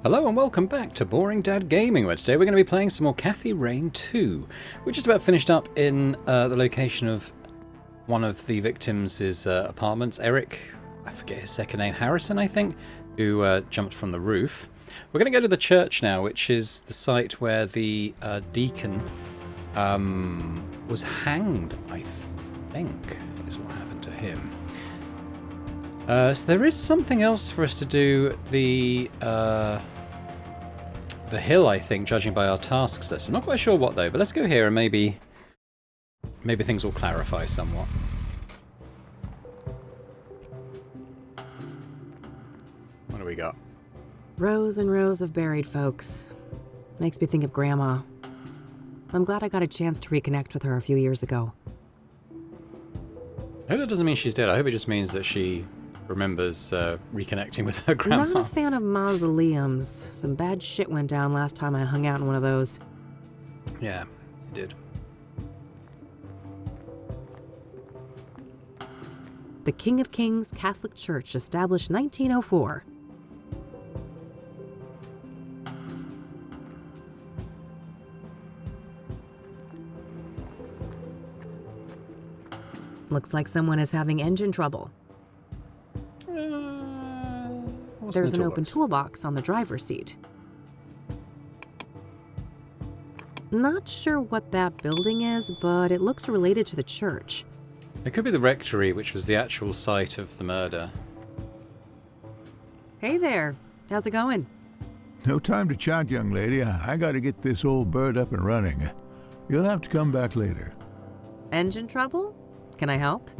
Hello and welcome back to Boring Dad Gaming, where today we're going to be playing some more Kathy Rain 2. We're just about finished up in the location of one of the victims' apartments. Eric, I forget his second name, Harrison I think, who jumped from the roof. We're going to go to the church now, which is the site where the deacon was hanged, I think, is what happened to him. So there is something else for us to do. The hill, I think, judging by our tasks list. I'm not quite sure what though, but let's go here and maybe things will clarify somewhat. What do we got? Rows and rows of buried folks. Makes me think of Grandma. I'm glad I got a chance to reconnect with her a few years ago. I hope that doesn't mean she's dead. I hope it just means that she remembers reconnecting with her grandma. Not a fan of mausoleums. Some bad shit went down last time I hung out in one of those. Yeah, it did. The King of Kings Catholic Church, established 1904. Looks like someone is having engine trouble. There's an open toolbox on the driver's seat. Not sure what that building is, but it looks related to the church. It could be the rectory, which was the actual site of the murder. Hey there. How's it going? No time to chat, young lady. I gotta get this old bird up and running. You'll have to come back later. Engine trouble? Can I help?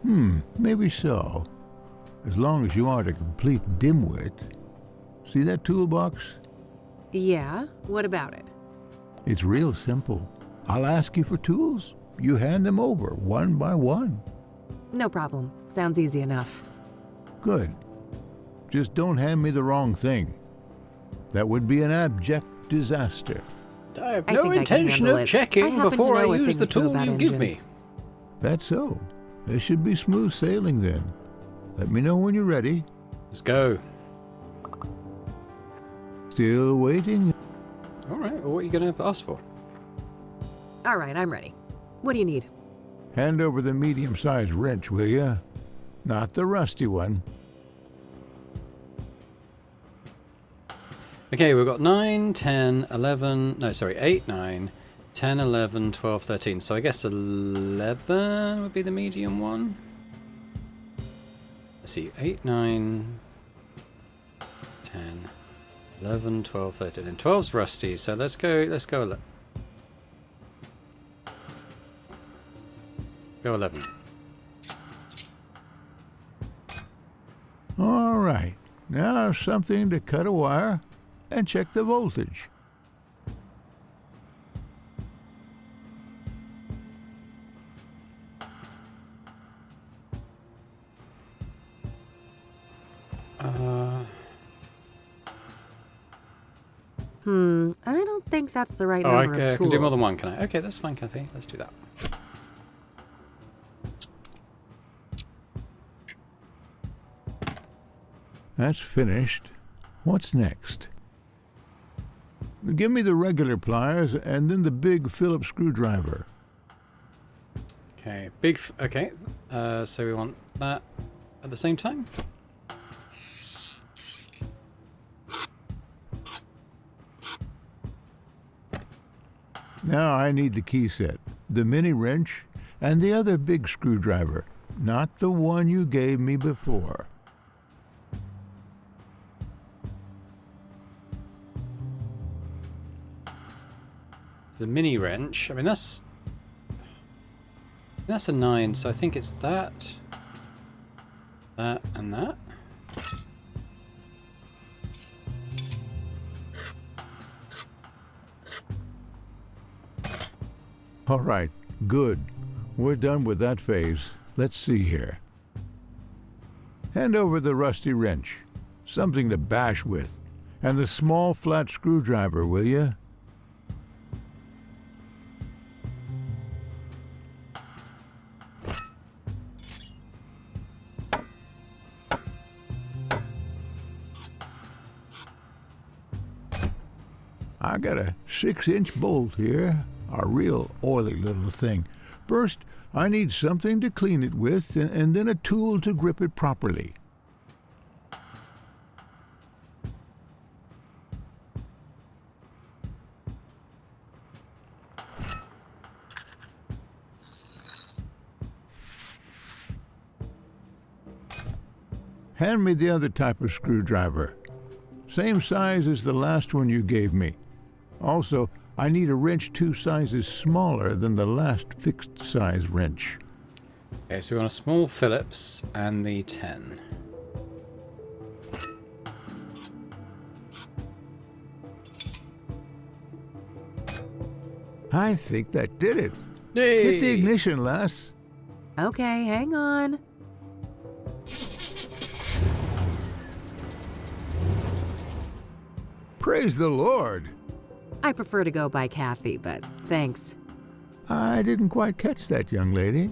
Maybe so. As long as you aren't a complete dimwit. See that toolbox? Yeah, what about it? It's real simple. I'll ask you for tools. You hand them over, one by one. No problem. Sounds easy enough. Good. Just don't hand me the wrong thing. That would be an abject disaster. I have I no think I can intention handle of it. checking before I use the tool you give me. That's so. There should be smooth sailing then. Let me know when you're ready. Let's go. Still waiting? All right, well, what are you going to ask for? All right, I'm ready. What do you need? Hand over the medium-sized wrench, will ya? Not the rusty one. Okay, we've got 9, 10, 11, no, sorry, 8, 9, 10, 11, 12, 13. So I guess 11 would be the medium one. Let's see, 8, 9, 10, 11, 12, 13. And 12's rusty, so let's go Go 11. All right. Now something to cut a wire and check the voltage. I don't think that's the right Oh, number of I tools. can do more than one, can I? Okay, that's fine, Kathy. Let's do that. That's finished. What's next? Give me the regular pliers and then the big Phillips screwdriver. Okay, okay. So we want that at the same time? Now I need the key set, the mini wrench, and the other big screwdriver, not the one you gave me before. The mini wrench. I mean, that's a 9, so I think it's that, and that. All right, good. We're done with that phase. Let's see here. Hand over the rusty wrench, something to bash with, and the small flat screwdriver, will you? I got a 6-inch bolt here, a real oily little thing. First, I need something to clean it with, and then a tool to grip it properly. Hand me the other type of screwdriver. Same size as the last one you gave me. Also, I need a wrench 2 sizes smaller than the last fixed-size wrench. Okay, so we want a small Phillips and the 10. I think that did it. Hey! Hit the ignition, lass. Okay, hang on. Praise the Lord. I prefer to go by Kathy, but thanks. I didn't quite catch that, young lady.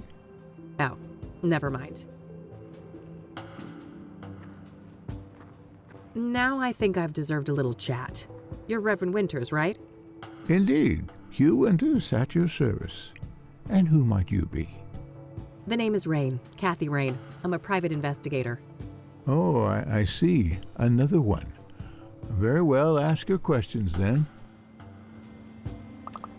Oh, never mind. Now I think I've deserved a little chat. You're Reverend Winters, right? Indeed. Hugh Winters at your service. And who might you be? The name is Rain, Kathy Rain. I'm a private investigator. Oh, I see. Another one. Very well, ask your questions then.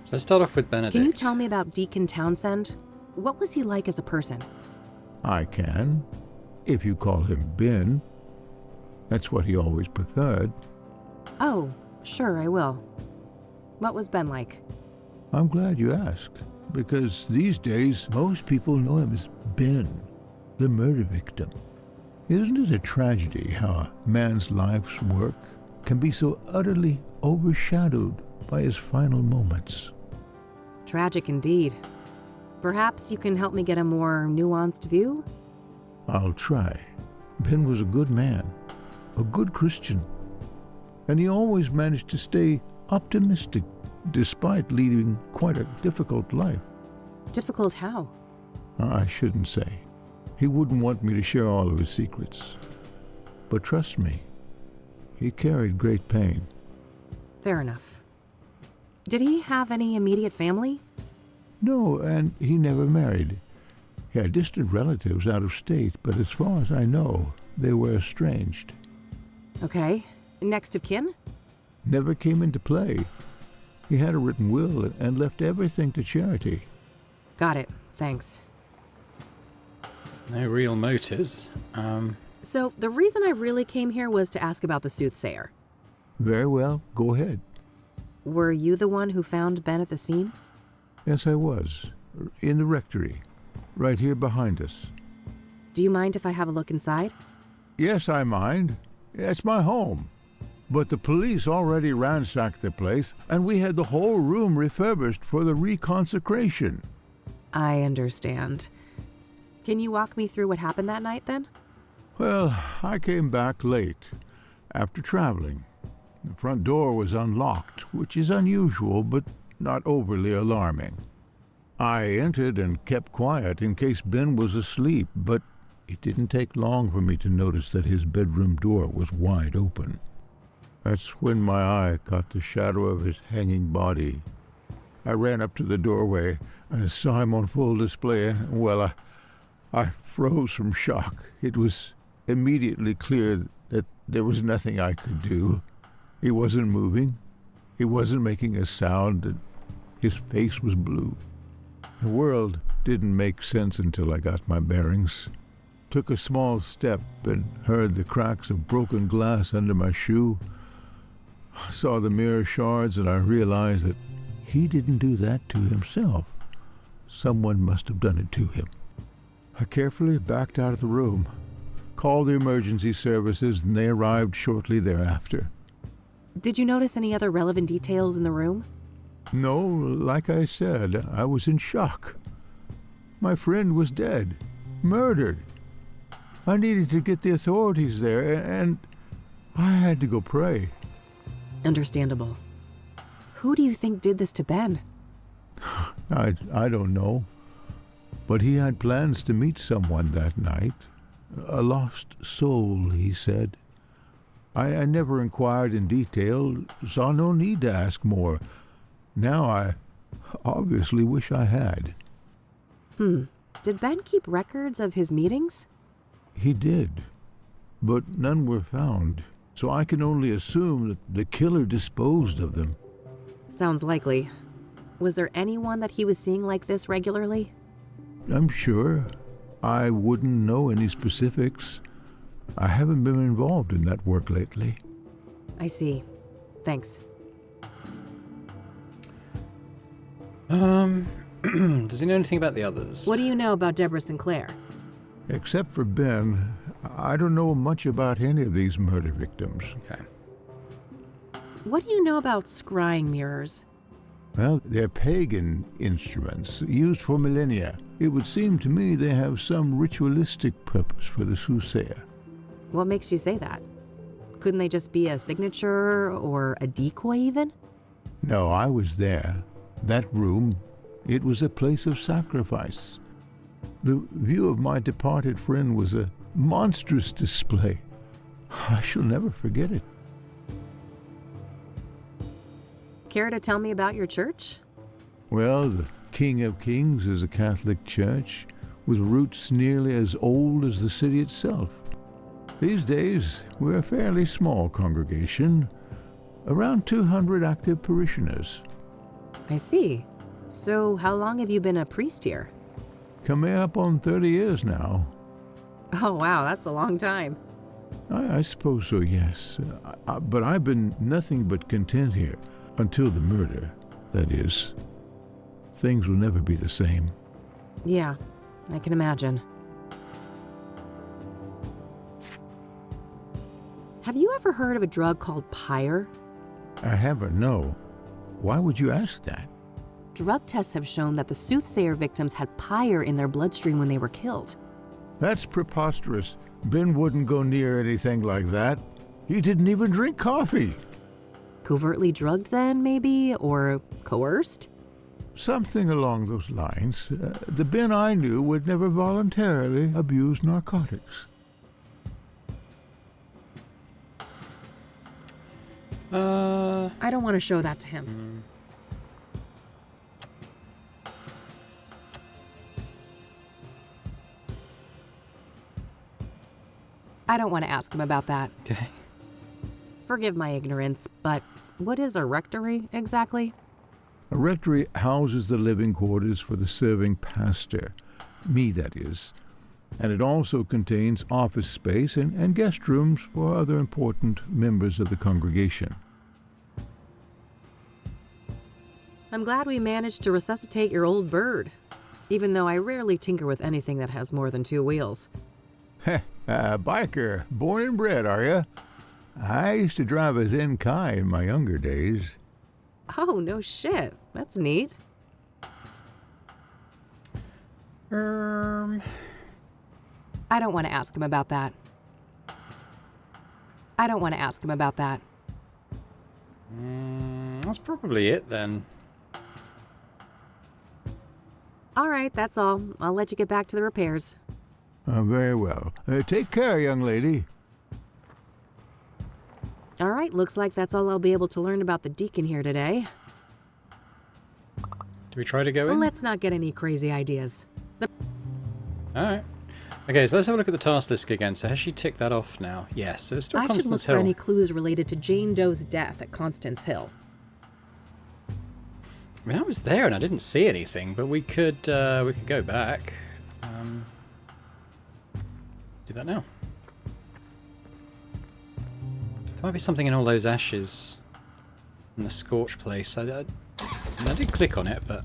So let's start off with Benedict. Can you tell me about Deacon Townsend? What was he like as a person? I can, if you call him Ben. That's what he always preferred. Oh, sure, I will. What was Ben like? I'm glad you asked, because these days most people know him as Ben, the murder victim. Isn't it a tragedy how a man's life's work can be so utterly overshadowed by his final moments? Tragic indeed. Perhaps you can help me get a more nuanced view? I'll try. Ben was a good man, a good Christian, and he always managed to stay optimistic despite leading quite a difficult life. Difficult how? I shouldn't say. He wouldn't want me to share all of his secrets. But trust me, he carried great pain. Fair enough. Did he have any immediate family? No, and he never married. He had distant relatives out of state, but as far as I know, they were estranged. Okay. Next of kin? Never came into play. He had a written will and left everything to charity. Got it. Thanks. No real motives. So, the reason I really came here was to ask about the Soothsayer. Very well, go ahead. Were you the one who found Ben at the scene? Yes, I was. In the rectory. Right here behind us. Do you mind if I have a look inside? Yes, I mind. It's my home. But the police already ransacked the place, and we had the whole room refurbished for the reconsecration. I understand. Can you walk me through what happened that night, then? Well, I came back late, after traveling. The front door was unlocked, which is unusual, but not overly alarming. I entered and kept quiet in case Ben was asleep, but it didn't take long for me to notice that his bedroom door was wide open. That's when my eye caught the shadow of his hanging body. I ran up to the doorway and saw him on full display, and, well, I froze from shock. It was immediately clear that there was nothing I could do. He wasn't moving. He wasn't making a sound, and his face was blue. The world didn't make sense until I got my bearings. Took a small step and heard the cracks of broken glass under my shoe. I saw the mirror shards, and I realized that he didn't do that to himself. Someone must have done it to him. I carefully backed out of the room, called the emergency services, and they arrived shortly thereafter. Did you notice any other relevant details in the room? No, like I said, I was in shock. My friend was dead, murdered. I needed to get the authorities there, and I had to go pray. Understandable. Who do you think did this to Ben? I don't know. But he had plans to meet someone that night. A lost soul, he said. I never inquired in detail, saw no need to ask more. Now I obviously wish I had. Did Ben keep records of his meetings? He did, but none were found, so I can only assume that the killer disposed of them. Sounds likely. Was there anyone that he was seeing like this regularly? I'm sure. I wouldn't know any specifics. I haven't been involved in that work lately. I see. Thanks. Does he know anything about the others? What do you know about Deborah Sinclair? Except for Ben, I don't know much about any of these murder victims. Okay. What do you know about scrying mirrors? Well, they're pagan instruments used for millennia. It would seem to me they have some ritualistic purpose for the Soothsayer. What makes you say that? Couldn't they just be a signature or a decoy even? No, I was there. That room, it was a place of sacrifice. The view of my departed friend was a monstrous display. I shall never forget it. Care to tell me about your church? Well, the King of Kings is a Catholic church with roots nearly as old as the city itself. These days, we're a fairly small congregation, around 200 active parishioners. I see. So how long have you been a priest here? Coming up on 30 years now. Oh wow, that's a long time. I suppose so, yes. But I've been nothing but content here, until the murder, that is. Things will never be the same. Yeah, I can imagine. Have you ever heard of a drug called pyre? I haven't, no. Why would you ask that? Drug tests have shown that the Soothsayer victims had pyre in their bloodstream when they were killed. That's preposterous. Ben wouldn't go near anything like that. He didn't even drink coffee. Covertly drugged then, maybe? Or coerced? Something along those lines. The Ben I knew would never voluntarily abuse narcotics. I don't want to show that to him. I don't want to ask him about that. Okay. Forgive my ignorance, but what is a rectory exactly? A rectory houses the living quarters for the serving pastor, me that is, and it also contains office space and guest rooms for other important members of the congregation. I'm glad we managed to resuscitate your old bird, even though I rarely tinker with anything that has more than 2 wheels. Heh, biker, born and bred, are ya? I used to drive a Zenkai in my younger days. Oh, no shit. That's neat. I don't want to ask him about that. I don't want to ask him about that. That's probably it then. All right, that's all. I'll let you get back to the repairs. Very well. Take care, young lady. All right, looks like that's all I'll be able to learn about the deacon here today. Do we try to go in? Let's not get any crazy ideas. Alright. Okay, so let's have a look at the task list again. So has she ticked that off now? Yes, so it's still I should look Constance for Hill. any clues related to Jane Doe's death at Constance Hill. I mean, I was there and I didn't see anything, but we could go back. Do that now. There might be something in all those ashes in the scorch place. I did click on it, but...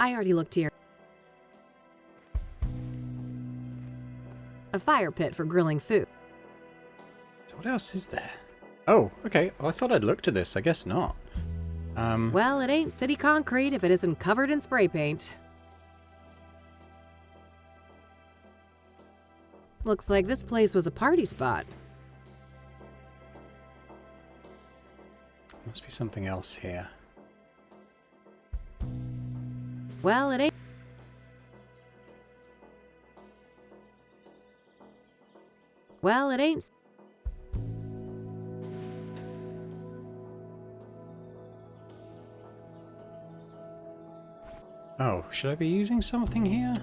I already looked here. A fire pit for grilling food. So what else is there? Oh, okay. Well, I thought I'd looked at this. I guess not. Well, it ain't city concrete if it isn't covered in spray paint. Looks like this place was a party spot. Must be something else here. Well, it ain't. Well, it ain't. Oh, should I be using something here?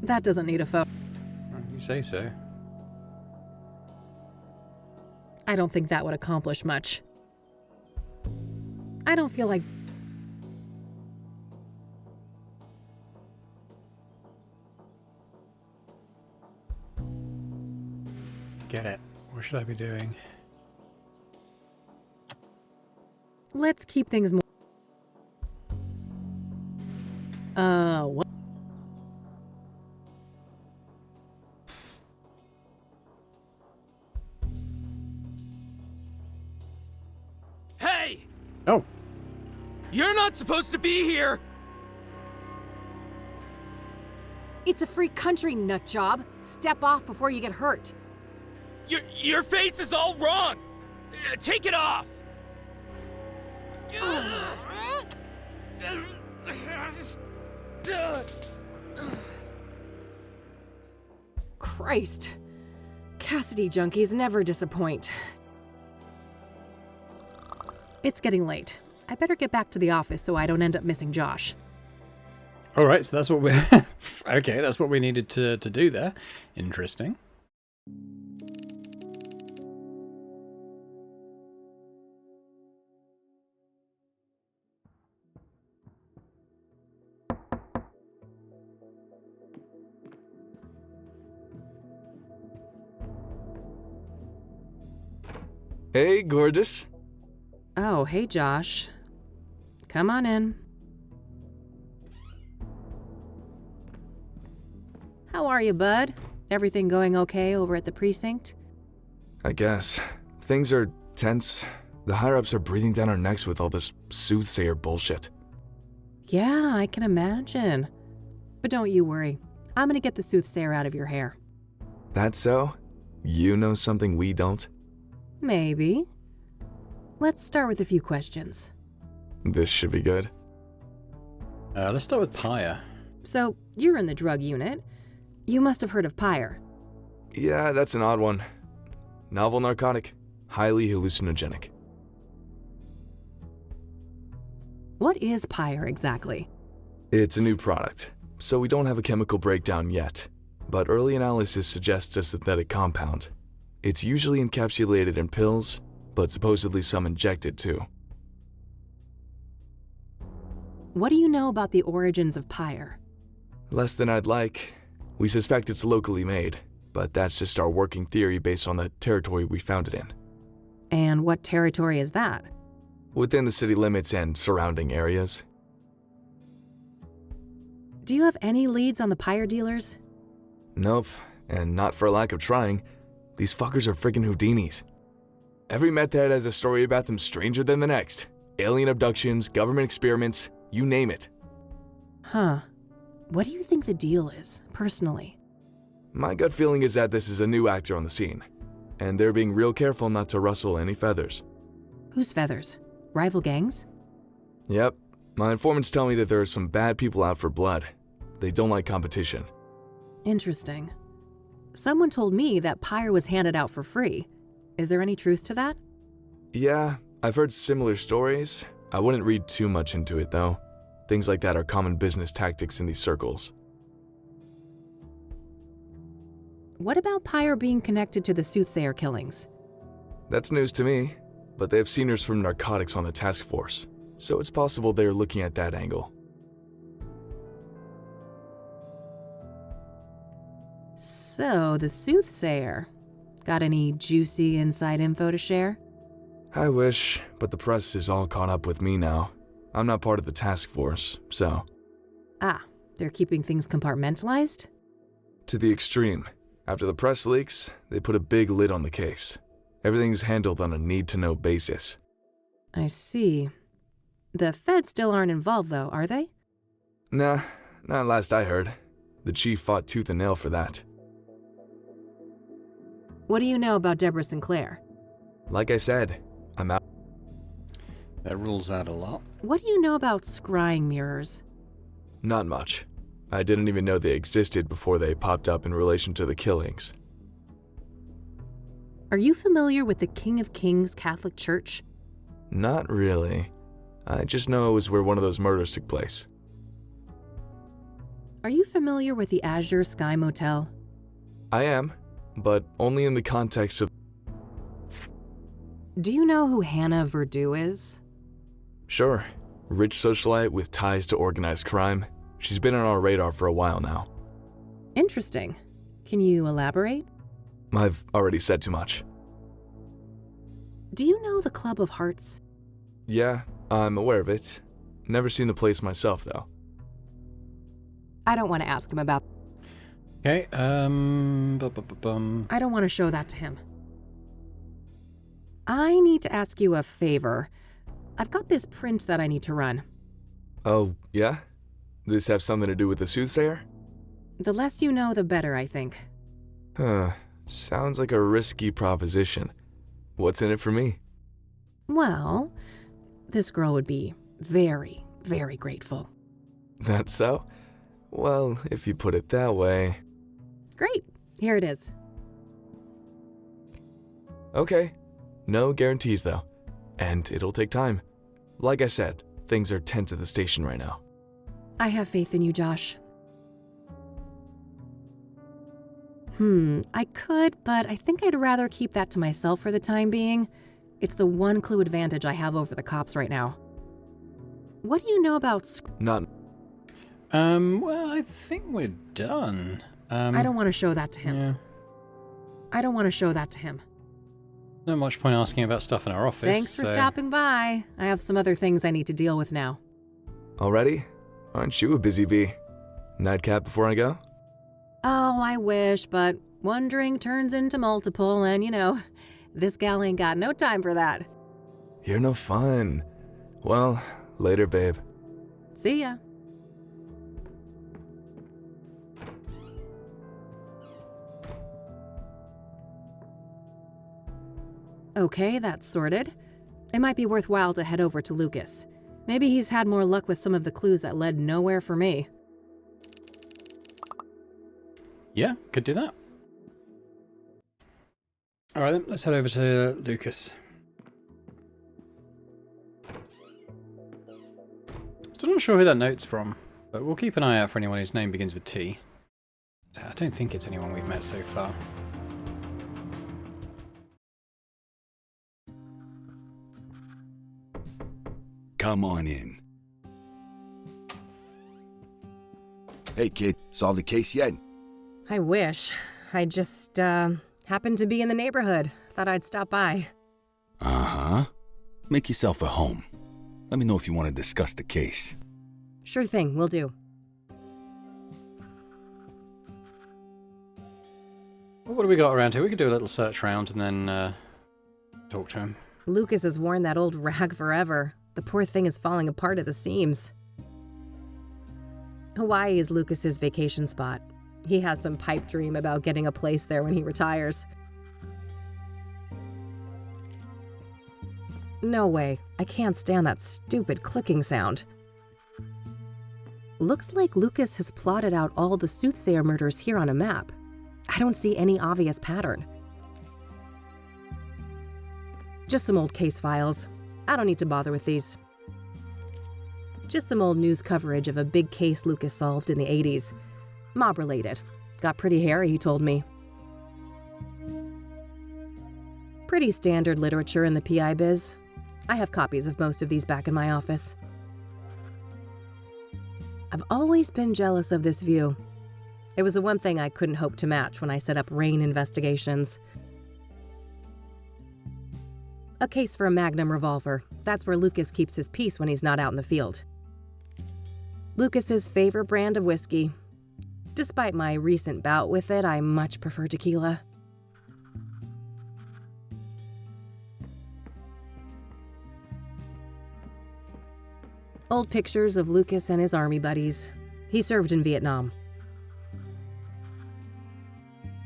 That doesn't need a photo. You say so. I don't think that would accomplish much. I don't feel like... Get it. What should I be doing? Let's keep things more... what? Hey! Oh! You're not supposed to be here! It's a free country, nutjob. Step off before you get hurt. Your face is all wrong! Take it off! Christ. Cassidy junkies never disappoint. It's getting late. I better get back to the office so I don't end up missing Josh. Alright, so that's what we're... Okay, that's what we needed to do there. Interesting. Hey, gorgeous. Oh, hey Josh. Come on in. How are you, bud? Everything going okay over at the precinct? I guess. Things are tense. The higher-ups are breathing down our necks with all this Soothsayer bullshit. Yeah, I can imagine. But don't you worry. I'm gonna get the Soothsayer out of your hair. That so? You know something we don't? Maybe. Let's start with a few questions. This should be good. Let's start with Pyre. So, you're in the drug unit. You must have heard of Pyre. Yeah, that's an odd one. Novel narcotic. Highly hallucinogenic. What is Pyre exactly? It's a new product, so we don't have a chemical breakdown yet. But early analysis suggests a synthetic compound. It's usually encapsulated in pills, but supposedly some injected too. What do you know about the origins of Pyre? Less than I'd like. We suspect it's locally made, but that's just our working theory based on the territory we found it in. And what territory is that? Within the city limits and surrounding areas. Do you have any leads on the Pyre dealers? Nope, and not for lack of trying. These fuckers are friggin' Houdinis. Every meth head has a story about them stranger than the next. Alien abductions, government experiments, you name it. Huh. What do you think the deal is, personally? My gut feeling is that this is a new actor on the scene, and they're being real careful not to rustle any feathers. Whose feathers? Rival gangs? Yep, my informants tell me that there are some bad people out for blood. They don't like competition. Interesting. Someone told me that Pyre was handed out for free. Is there any truth to that? Yeah, I've heard similar stories. I wouldn't read too much into it, though. Things like that are common business tactics in these circles. What about Pyre being connected to the Soothsayer killings? That's news to me, but they have seniors from narcotics on the task force, so it's possible they're looking at that angle. So, the Soothsayer. Got any juicy inside info to share? I wish, but the press is all caught up with me now. I'm not part of the task force, so... Ah, they're keeping things compartmentalized? To the extreme. After the press leaks, they put a big lid on the case. Everything's handled on a need-to-know basis. I see. The feds still aren't involved, though, are they? Nah, not last I heard. The chief fought tooth and nail for that. What do you know about Deborah Sinclair? Like I said, I'm out. That rules out a lot. What do you know about scrying mirrors? Not much. I didn't even know they existed before they popped up in relation to the killings. Are you familiar with the King of Kings Catholic Church? Not really. I just know it was where one of those murders took place. Are you familiar with the Azure Sky Motel? I am, but only in the context of... Do you know who Hannah Verdew is? Sure, rich socialite with ties to organized crime. She's been on our radar for a while now. Interesting. Can you elaborate? I've already said too much. Do you know the Club of Hearts? Yeah, I'm aware of it. Never seen the place myself, though. I don't want to ask him about... Okay, I don't want to show that to him. I need to ask you a favor. I've got this print that I need to run. Oh, yeah? This have something to do with the Soothsayer? The less you know, the better, I think. Huh. Sounds like a risky proposition. What's in it for me? Well, this girl would be very, very grateful. That's so? Well, if you put it that way... Great. Here it is. Okay. No guarantees, though. And it'll take time. Like I said, things are tense at the station right now. I have faith in you, Josh. I could, but I think I'd rather keep that to myself for the time being. It's the one clue advantage I have over the cops right now. What do you know about... Not... well, I think we're done. I don't want to show that to him. Yeah. I don't want to show that to him. Not much point asking about stuff in our office. Thanks for stopping by. I have some other things I need to deal with now. Already? Aren't you a busy bee? Nightcap before I go? Oh, I wish, but wondering turns into multiple, and you know, this gal ain't got no time for that. You're no fun. Well, later, babe. See ya. Okay, that's sorted. It might be worthwhile to head over to Lucas. Maybe he's had more luck with some of the clues that led nowhere for me. Yeah, could do that. Alright then, let's head over to Lucas. Still not sure who that note's from, but we'll keep an eye out for anyone whose name begins with T. I don't think it's anyone we've met so far. Come on in. Hey, kid, solved the case yet? I wish. I just, happened to be in the neighborhood. Thought I'd stop by. Uh-huh. Make yourself at home. Let me know if you want to discuss the case. Sure thing, will do. Well, what do we got around here? We could do a little search round and then talk to him. Lucas has worn that old rag forever. The poor thing is falling apart at the seams. Hawaii is Lucas's vacation spot. He has some pipe dream about getting a place there when he retires. No way. I can't stand that stupid clicking sound. Looks like Lucas has plotted out all the Soothsayer murders here on a map. I don't see any obvious pattern. Just some old case files. I don't need to bother with these. Just some old news coverage of a big case Lucas solved in the 80s. Mob-related. Got pretty hairy, he told me. Pretty standard literature in the PI biz. I have copies of most of these back in my office. I've always been jealous of this view. It was the one thing I couldn't hope to match when I set up Rain Investigations. A case for a Magnum revolver. That's where Lucas keeps his peace when he's not out in the field. Lucas's favorite brand of whiskey. Despite my recent bout with it, I much prefer tequila. Old pictures of Lucas and his army buddies. He served in Vietnam.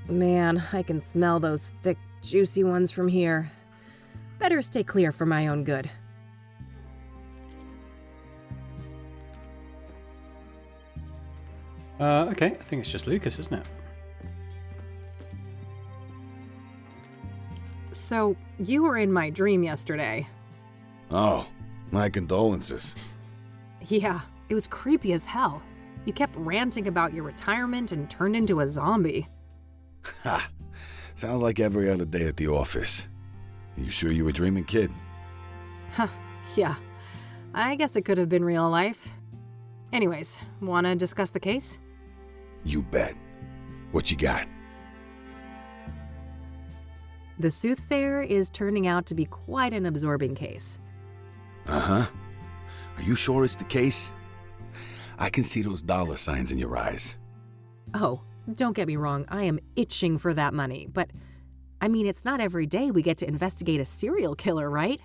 Man, I can smell those thick, juicy ones from here. Better stay clear for my own good. Okay, I think it's just Lucas, isn't it? So, you were in my dream yesterday. Oh, my condolences. Yeah, it was creepy as hell. You kept ranting about your retirement and turned into a zombie. Ha! Sounds like every other day at the office. You sure you were dreaming, kid? Huh, yeah. I guess it could have been real life. Anyways, wanna discuss the case? You bet. What you got? The Soothsayer is turning out to be quite an absorbing case. Uh-huh. Are you sure it's the case? I can see those dollar signs in your eyes. Oh, don't get me wrong, I am itching for that money, but I mean, it's not every day we get to investigate a serial killer, right?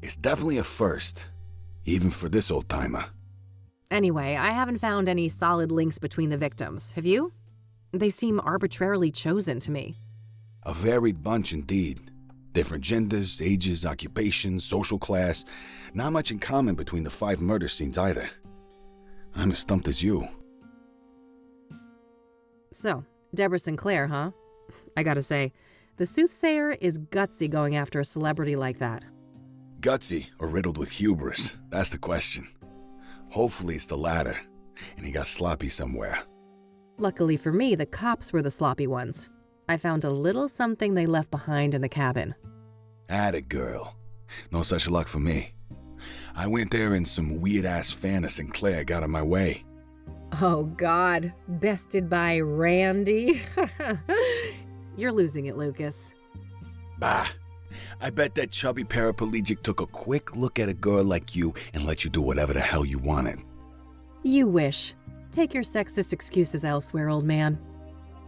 It's definitely a first, even for this old-timer. Anyway, I haven't found any solid links between the victims, have you? They seem arbitrarily chosen to me. A varied bunch indeed. Different genders, ages, occupations, social class. Not much in common between the 5 murder scenes either. I'm as stumped as you. So, Deborah Sinclair, huh? I gotta say, the Soothsayer is gutsy going after a celebrity like that. Gutsy or riddled with hubris? That's the question. Hopefully it's the latter, and he got sloppy somewhere. Luckily for me, the cops were the sloppy ones. I found a little something they left behind in the cabin. Atta girl. No such luck for me. I went there and some weird-ass fan of Sinclair got in my way. Oh God, bested by Randy? You're losing it, Lucas. Bah. I bet that chubby paraplegic took a quick look at a girl like you and let you do whatever the hell you wanted. You wish. Take your sexist excuses elsewhere, old man.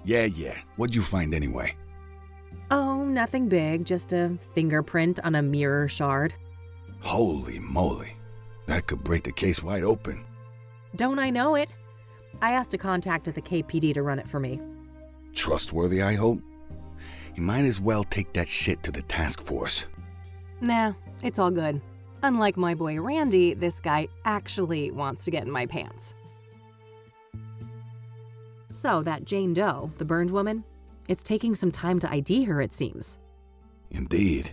Yeah. What'd you find anyway? Oh, nothing big, just a fingerprint on a mirror shard. Holy moly. That could break the case wide open. Don't I know it? I asked a contact at the KPD to run it for me. Trustworthy, I hope? You might as well take that shit to the task force. Nah, it's all good. Unlike my boy Randy, this guy actually wants to get in my pants. So, that Jane Doe, the burned woman, it's taking some time to ID her, it seems. Indeed.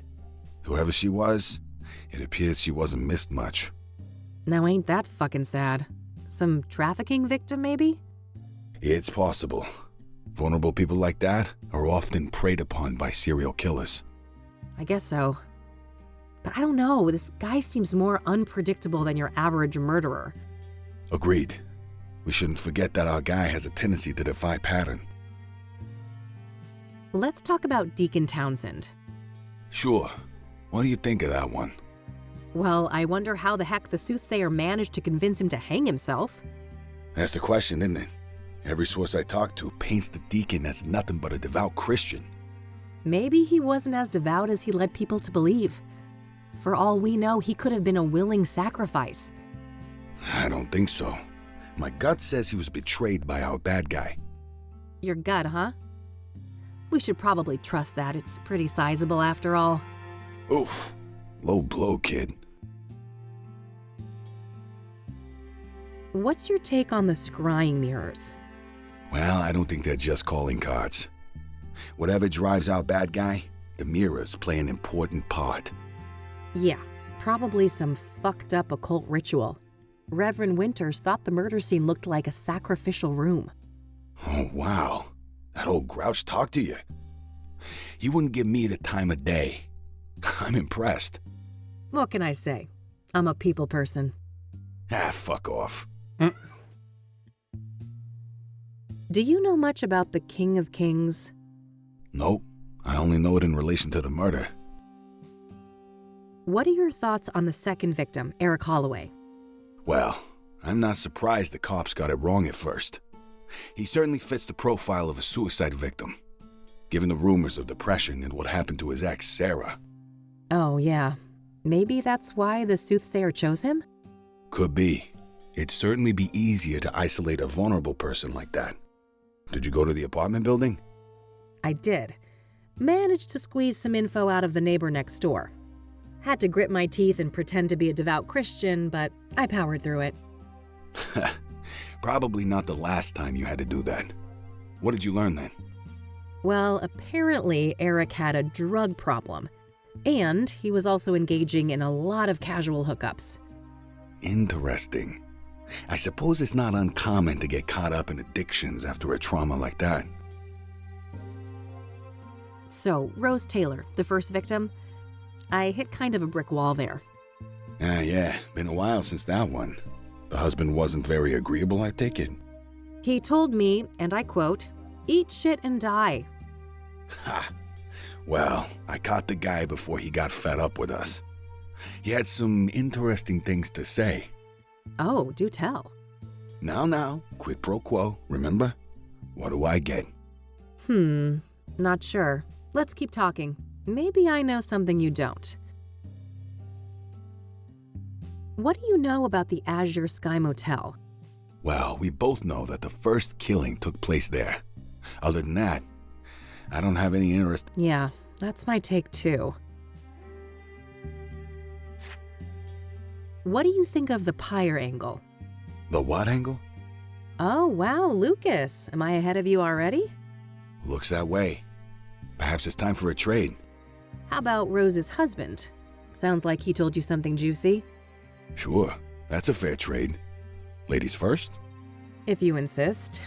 Whoever she was, it appears she wasn't missed much. Now ain't that fucking sad? Some trafficking victim, maybe? It's possible. Vulnerable people like that are often preyed upon by serial killers. I guess so. But I don't know, this guy seems more unpredictable than your average murderer. Agreed. We shouldn't forget that our guy has a tendency to defy pattern. Let's talk about Deacon Townsend. Sure. What do you think of that one? Well, I wonder how the heck the Soothsayer managed to convince him to hang himself. That's the question, isn't it? Every source I talk to paints the deacon as nothing but a devout Christian. Maybe he wasn't as devout as he led people to believe. For all we know, he could have been a willing sacrifice. I don't think so. My gut says he was betrayed by our bad guy. Your gut, huh? We should probably trust that. It's pretty sizable after all. Oof. Low blow, kid. What's your take on the scrying mirrors? Well, I don't think they're just calling cards. Whatever drives our bad guy, the mirrors play an important part. Yeah, probably some fucked up occult ritual. Reverend Winters thought the murder scene looked like a sacrificial room. Oh, wow. That old grouch talked to you. He wouldn't give me the time of day. I'm impressed. What can I say? I'm a people person. Ah, fuck off. Do you know much about the King of Kings? Nope. I only know it in relation to the murder. What are your thoughts on the second victim, Eric Holloway? Well, I'm not surprised the cops got it wrong at first. He certainly fits the profile of a suicide victim, given the rumors of depression and what happened to his ex, Sarah. Oh, yeah. Maybe that's why the Soothsayer chose him? Could be. It'd certainly be easier to isolate a vulnerable person like that. Did you go to the apartment building? I did. Managed to squeeze some info out of the neighbor next door. Had to grit my teeth and pretend to be a devout Christian, but I powered through it. Probably not the last time you had to do that. What did you learn then? Well, apparently Eric had a drug problem, and he was also engaging in a lot of casual hookups. Interesting. I suppose it's not uncommon to get caught up in addictions after a trauma like that. So, Rose Taylor, the first victim, I hit kind of a brick wall there. Yeah, been a while since that one. The husband wasn't very agreeable, I take it. He told me, and I quote, "Eat shit and die." Ha! Well, I caught the guy before he got fed up with us. He had some interesting things to say. Oh, do tell. Now, quid pro quo, remember? What do I get? Not sure. Let's keep talking. Maybe I know something you don't. What do you know about the Azure Sky Motel? Well, we both know that the first killing took place there. Other than that, I don't have any interest. Yeah, that's my take too. What do you think of the pyre angle? The what angle? Oh, wow, Lucas. Am I ahead of you already? Looks that way. Perhaps it's time for a trade. How about Rose's husband? Sounds like he told you something juicy. Sure, that's a fair trade. Ladies first? If you insist.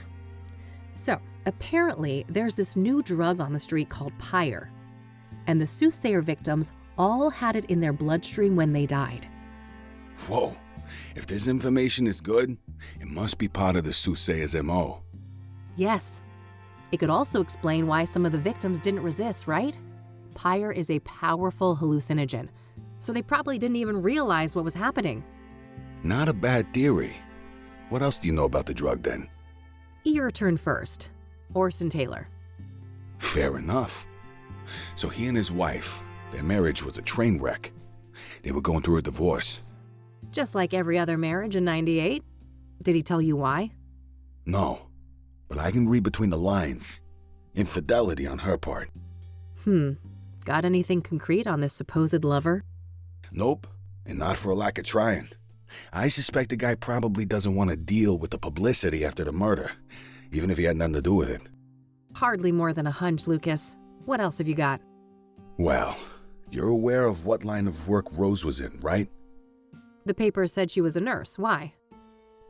So, apparently, there's this new drug on the street called pyre. And the Soothsayer victims all had it in their bloodstream when they died. Whoa, if this information is good, it must be part of the Soothsayer's MO. Yes. It could also explain why some of the victims didn't resist, right? Pyre is a powerful hallucinogen, so they probably didn't even realize what was happening. Not a bad theory. What else do you know about the drug then? Your turn first. Orson Taylor. Fair enough. So he and his wife, their marriage was a train wreck. They were going through a divorce. Just like every other marriage in '98. Did he tell you why? No, but I can read between the lines. Infidelity on her part. Got anything concrete on this supposed lover? Nope, and not for a lack of trying. I suspect the guy probably doesn't want to deal with the publicity after the murder, even if he had nothing to do with it. Hardly more than a hunch, Lucas. What else have you got? Well, you're aware of what line of work Rose was in, right? The paper said she was a nurse. Why?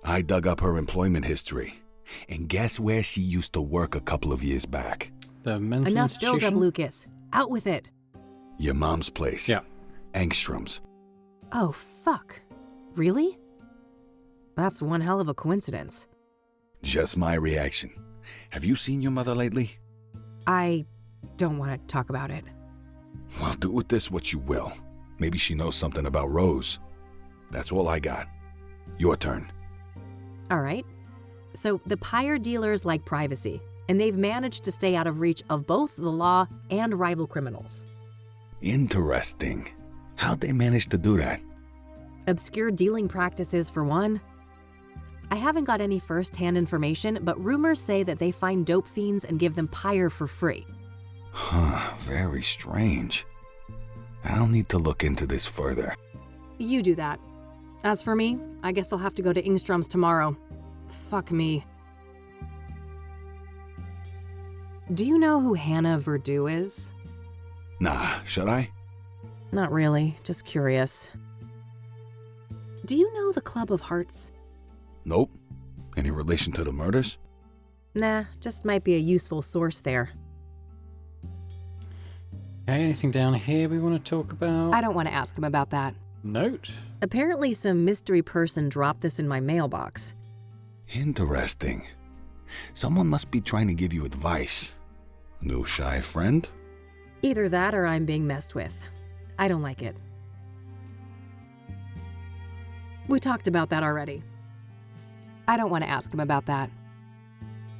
I dug up her employment history, and guess where she used to work a couple of years back? The mental Enough institution? build-up, Lucas. Out with it. Your mom's place. Yeah. Angstrom's. Oh, fuck. Really? That's one hell of a coincidence. Just my reaction. Have you seen your mother lately? I don't want to talk about it. Well, do with this what you will. Maybe she knows something about Rose. That's all I got. Your turn. All right. So the pyre dealers like privacy, and they've managed to stay out of reach of both the law and rival criminals. Interesting. How'd they manage to do that? Obscure dealing practices, for one. I haven't got any first-hand information, but rumors say that they find dope fiends and give them pyre for free. Very strange. I'll need to look into this further. You do that. As for me, I guess I'll have to go to Ingstrom's tomorrow. Fuck me. Do you know who Hannah Verdew is? Nah, should I? Not really, just curious. Do you know the Club of Hearts? Nope. Any relation to the murders? Nah, just might be a useful source there. Okay, anything down here we want to talk about? I don't want to ask him about that. Note. Apparently some mystery person dropped this in my mailbox. Interesting. Someone must be trying to give you advice. New shy friend? Either that or I'm being messed with. I don't like it. We talked about that already. I don't want to ask him about that.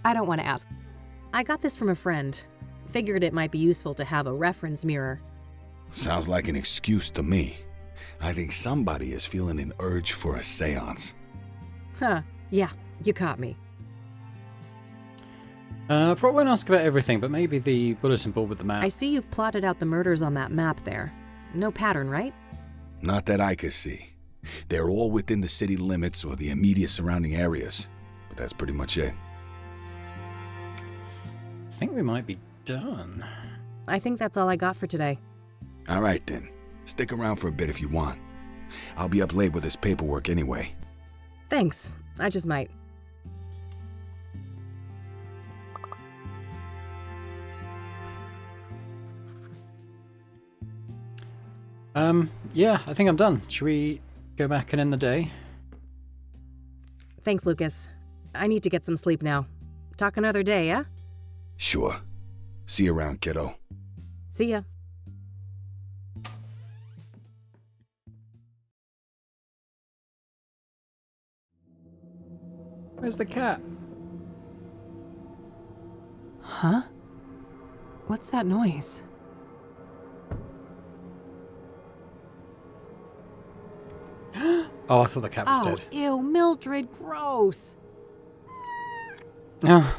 I don't want to ask. I got this from a friend. Figured it might be useful to have a reference mirror. Sounds like an excuse to me. I think somebody is feeling an urge for a seance. Huh, yeah, you caught me. Probably won't ask about everything, but maybe the bulletin board with the map. I see you've plotted out the murders on that map there. No pattern, right? Not that I could see. They're all within the city limits or the immediate surrounding areas. But that's pretty much it. I think we might be done. I think that's all I got for today. All right then. Stick around for a bit if you want. I'll be up late with this paperwork anyway. Thanks. I just might. Yeah, I think I'm done. Should we go back and end the day? Thanks, Lucas. I need to get some sleep now. Talk another day, yeah? Sure. See you around, kiddo. See ya. Where's the cat? Huh? What's that noise? Oh, I thought the cat was Oh, dead. ew, Mildred, gross. Oh,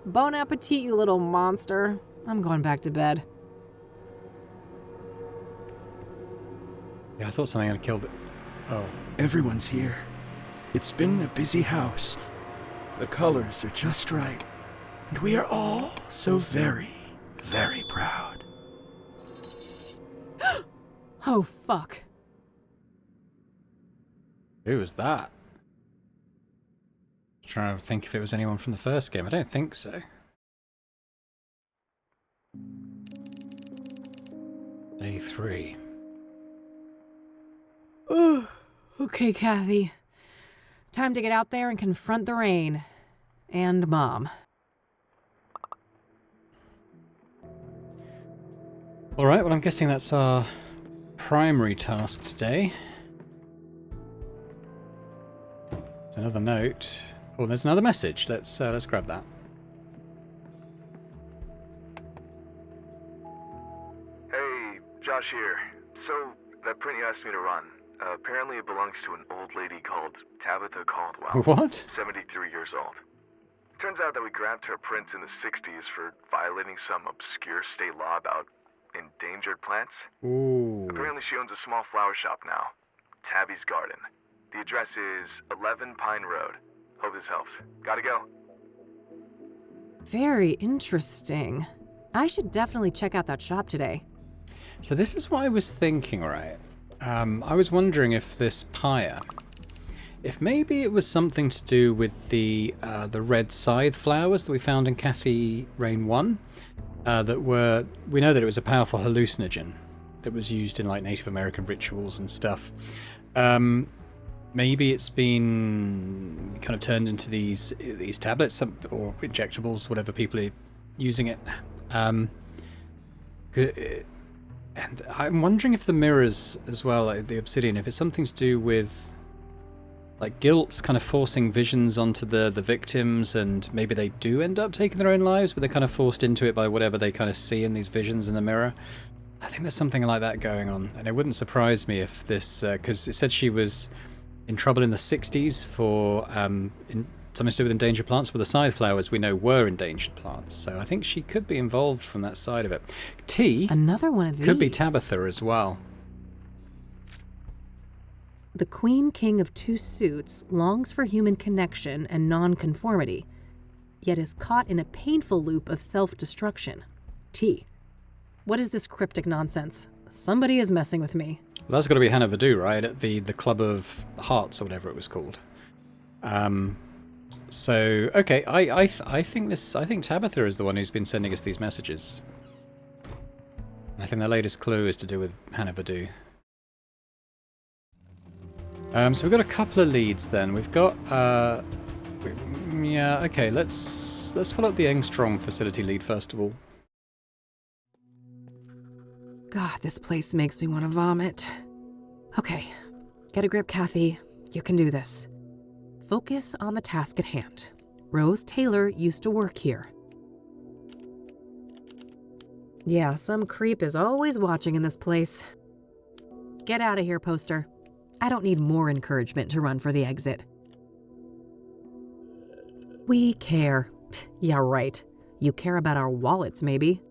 Bon appetit, you little monster. I'm going back to bed. yeah, I thought something had killed it. Oh. Everyone's here. It's been a busy house. The colors are just right. And we are all so very, very proud. Oh, fuck. Who was that? Trying to think if it was anyone from the first game. I don't think so. Day 3. Ugh. Okay, Kathy. Time to get out there and confront the rain. And Mom. Alright, well I'm guessing that's our primary task today. There's another note. Oh, there's another message. Let's grab that. Hey, Josh here. So, that print you asked me to run, apparently it belongs to an old lady called Tabitha Caldwell. What? 73 years old. Turns out that we grabbed her print in the 60s for violating some obscure state law about endangered plants. Ooh. Apparently she owns a small flower shop now, Tabby's Garden. The address is 11 Pine Road. Hope this helps. Gotta go. Very interesting. I should definitely check out that shop today. So this is what I was thinking, right? I was wondering if this pyre, if maybe it was something to do with the red scythe flowers that we found in Kathy Rain 1, that were, we know that it was a powerful hallucinogen that was used in like Native American rituals and stuff. Maybe it's been kind of turned into these tablets or injectables, whatever people are using it. And I'm wondering if the mirrors as well, like the obsidian, if it's something to do with like guilt kind of forcing visions onto the victims, and maybe they do end up taking their own lives, but they're kind of forced into it by whatever they kind of see in these visions in the mirror. I think there's something like that going on, and it wouldn't surprise me if this, because it said she was in trouble in the 60s for something to do with endangered plants, but the scythe flowers we know were endangered plants, so I think she could be involved from that side of it. T Another one of these. could be Tabitha as well. The Queen King of Two Suits longs for human connection and non-conformity, yet is caught in a painful loop of self-destruction. T. What is this cryptic nonsense? Somebody is messing with me. Well, that's got to be Hannah Vadu, right? At the Club of Hearts or whatever it was called. So okay, I think Tabitha is the one who's been sending us these messages. I think the latest clue is to do with Hannah Vadu. So we've got a couple of leads then. We've got yeah, okay, let's follow up the Engstrom facility lead first of all. God, this place makes me want to vomit. Okay, get a grip, Kathy. You can do this. Focus on the task at hand. Rose Taylor used to work here. Yeah, some creep is always watching in this place. Get out of here, poster. I don't need more encouragement to run for the exit. We care. Yeah, right. You care about our wallets, maybe.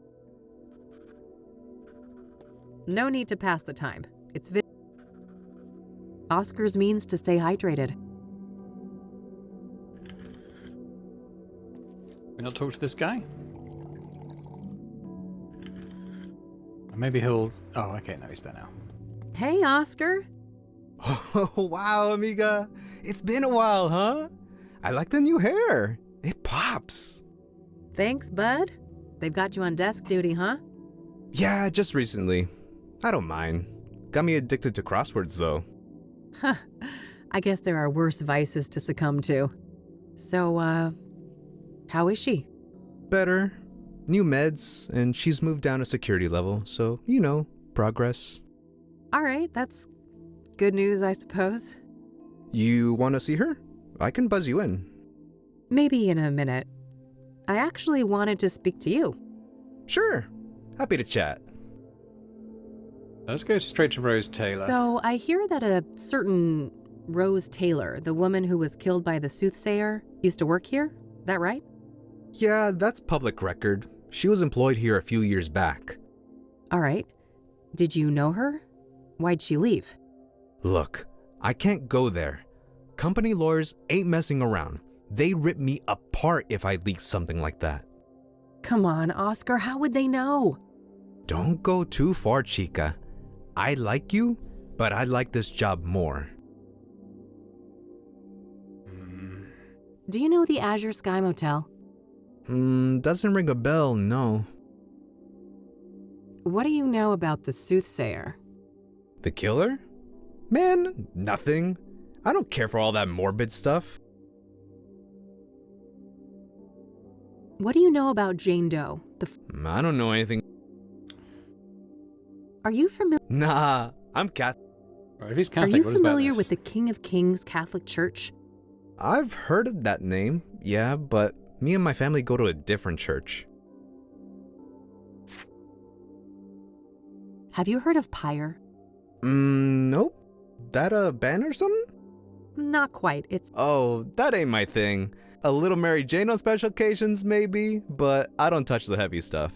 No need to pass the time. It's Oscar's means to stay hydrated. We not talk to this guy? Or maybe he'll... Oh, okay, no, he's there now. Hey, Oscar. Oh, wow, amiga. It's been a while, huh? I like the new hair. It pops. Thanks, bud. They've got you on desk duty, huh? Yeah, just recently. I don't mind. Got me addicted to crosswords, though. Huh. I guess there are worse vices to succumb to. So, how is she? Better. New meds, and she's moved down a security level, so, you know, progress. All right, that's good news, I suppose. You want to see her? I can buzz you in. Maybe in a minute. I actually wanted to speak to you. Sure. Happy to chat. Let's go straight to Rose Taylor. So, I hear that a certain Rose Taylor, the woman who was killed by the Soothsayer, used to work here? That right? Yeah, that's public record. She was employed here a few years back. All right. Did you know her? Why'd she leave? Look, I can't go there. Company lawyers ain't messing around. They rip me apart if I leak something like that. Come on, Oscar, how would they know? Don't go too far, chica. I like you, but I like this job more. Do you know the Azure Sky Motel? Doesn't ring a bell, no. What do you know about the Soothsayer? The killer? Man, nothing. I don't care for all that morbid stuff. What do you know about Jane Doe? I don't know anything. Are you familiar? Nah, I'm Catholic. Right, if he's Are Catholic, you what is about familiar this? with the King of Kings Catholic Church? I've heard of that name, yeah, but me and my family go to a different church. Have you heard of Pyre? Nope. That a band or something? Not quite. It's Oh, that ain't my thing. A little Mary Jane on special occasions, maybe, but I don't touch the heavy stuff.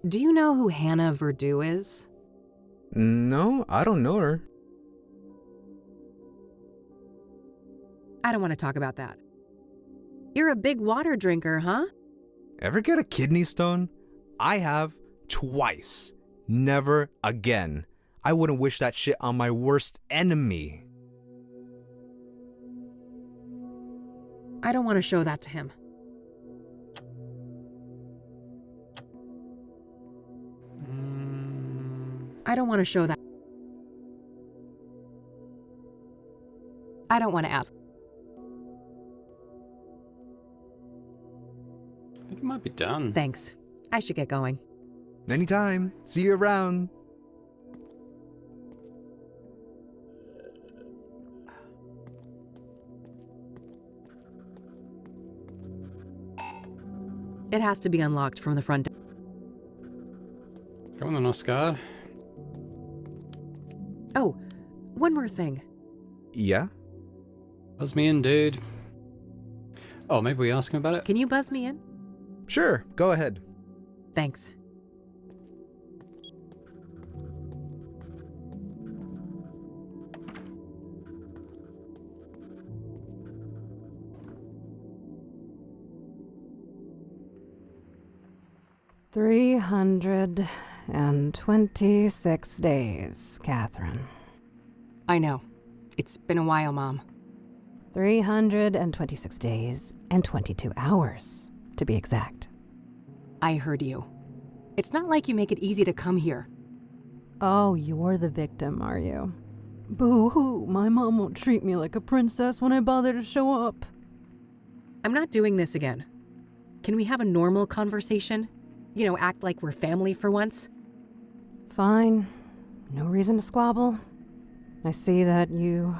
Do you know who Hannah Verdew is? No, I don't know her. I don't want to talk about that. You're a big water drinker, huh? Ever get a kidney stone? I have twice. Never again. I wouldn't wish that shit on my worst enemy. I don't want to show that to him. I don't want to show that. I don't want to ask. I think it might be done. Thanks. I should get going. Anytime. See you around. It has to be unlocked from the front. Come on then, Oscar. Oh, one more thing. Yeah? Buzz me in, dude. Oh, maybe we ask him about it? Can you buzz me in? Sure, go ahead. Thanks. $326 days, Catherine. I know. It's been a while, Mom. 326 days and 22 hours, to be exact. I heard you. It's not like you make it easy to come here. Oh, you're the victim, are you? Boo-hoo, my mom won't treat me like a princess when I bother to show up. I'm not doing this again. Can we have a normal conversation? You know, act like we're family for once? Fine. No reason to squabble. I see that you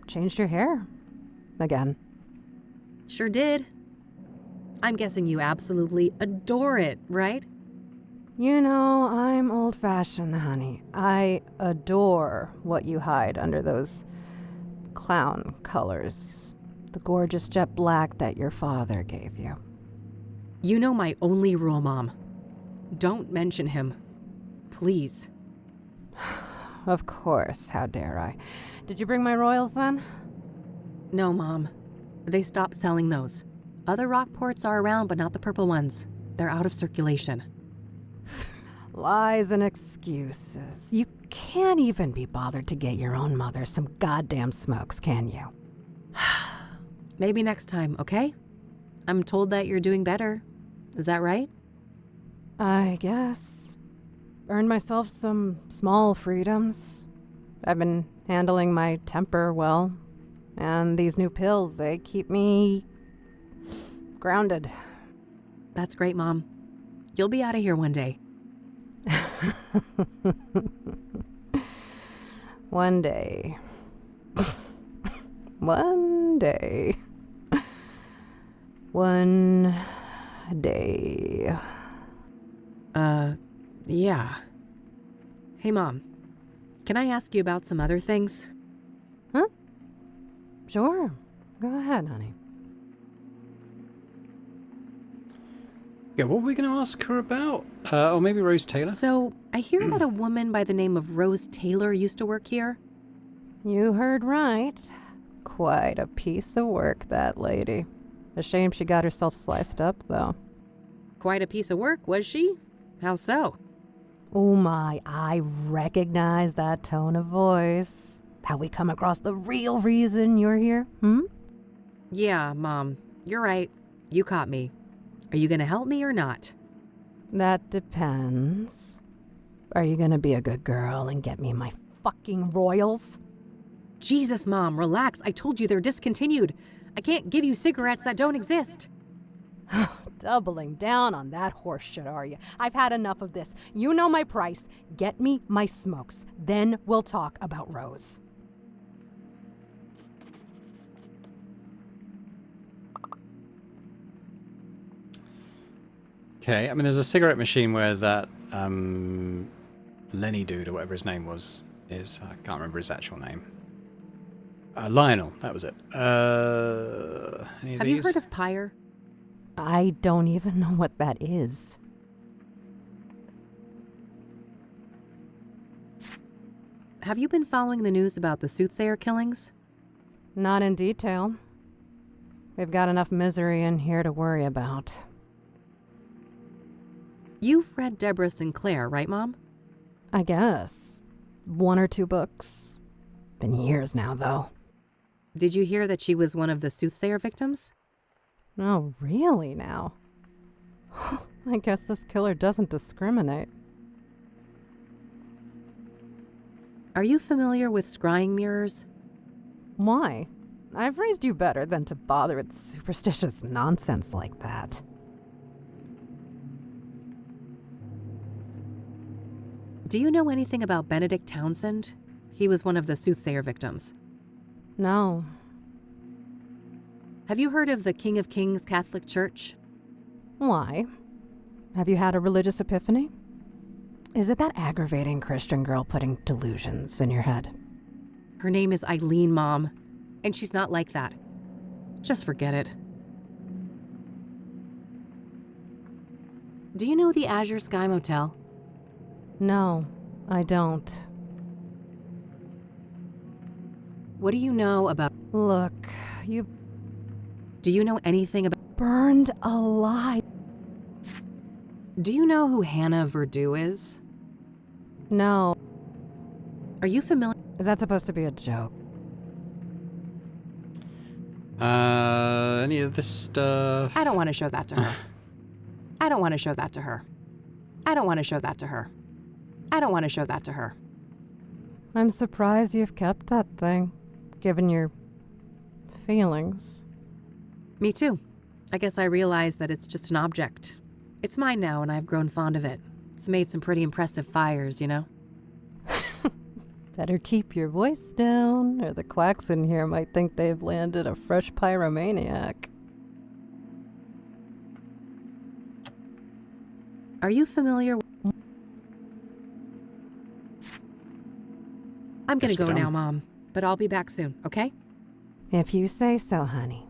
changed your hair. Again. Sure did. I'm guessing you absolutely adore it, right? You know, I'm old-fashioned, honey. I adore what you hide under those clown colors. The gorgeous jet black that your father gave you. You know my only rule, Mom. Don't mention him. Please. Of course, how dare I. Did you bring my royals then? No, Mom. They stopped selling those. Other Rockports are around, but not the purple ones. They're out of circulation. Lies and excuses. You can't even be bothered to get your own mother some goddamn smokes, can you? Maybe next time, okay? I'm told that you're doing better. Is that right? I guess. Earned myself some small freedoms. I've been handling my temper well. And these new pills, they keep me grounded. That's great, Mom. You'll be out of here one day. One day. One day. One day. Yeah. Hey, Mom. Can I ask you about some other things? Huh? Sure. Go ahead, honey. Yeah, what were we going to ask her about? Or maybe Rose Taylor? So, I hear that a woman by the name of Rose Taylor used to work here. You heard right. Quite a piece of work, that lady. A shame she got herself sliced up, though. Quite a piece of work, was she? How so? Oh my, I recognize that tone of voice. How we come across the real reason you're here, Yeah, Mom. You're right. You caught me. Are you gonna help me or not? That depends. Are you gonna be a good girl and get me my fucking royals? Jesus, Mom, relax. I told you they're discontinued. I can't give you cigarettes that don't exist. Doubling down on that horse shit, are you? I've had enough of this. You know my price. Get me my smokes. Then we'll talk about Rose. Okay, I mean, there's a cigarette machine where that Lenny dude, or whatever his name was, is. I can't remember his actual name. Lionel, that was it. Any of Have you these? heard of Pyre? I don't even know what that is. Have you been following the news about the Soothsayer killings? Not in detail. We've got enough misery in here to worry about. You've read Deborah Sinclair, right, Mom? I guess. 1 or 2 books. Been years now, though. Did you hear that she was one of the Soothsayer victims? Oh, really now? I guess this killer doesn't discriminate. Are you familiar with scrying mirrors? Why? I've raised you better than to bother with superstitious nonsense like that. Do you know anything about Benedict Townsend? He was one of the Soothsayer victims. No. Have you heard of the King of Kings Catholic Church? Why? Have you had a religious epiphany? Is it that aggravating Christian girl putting delusions in your head? Her name is Eileen, Mom, and she's not like that. Just forget it. Do you know the Azure Sky Motel? No, I don't. What do you know about... Look, you Do you know anything about... burned alive. Do you know who Hannah Verdew is? No. Are you familiar... Is that supposed to be a joke? Any of this stuff? I don't want to show that to her. I don't want to show that to her. I don't want to show that to her. I don't want to show that to her. I'm surprised you've kept that thing, given your feelings. Me too. I guess I realized that it's just an object. It's mine now, and I've grown fond of it. It's made some pretty impressive fires, you know? Better keep your voice down, or the quacks in here might think they've landed a fresh pyromaniac. Are you familiar? I'm gonna Guess we're go now, done. Mom, but I'll be back soon, okay? If you say so, honey.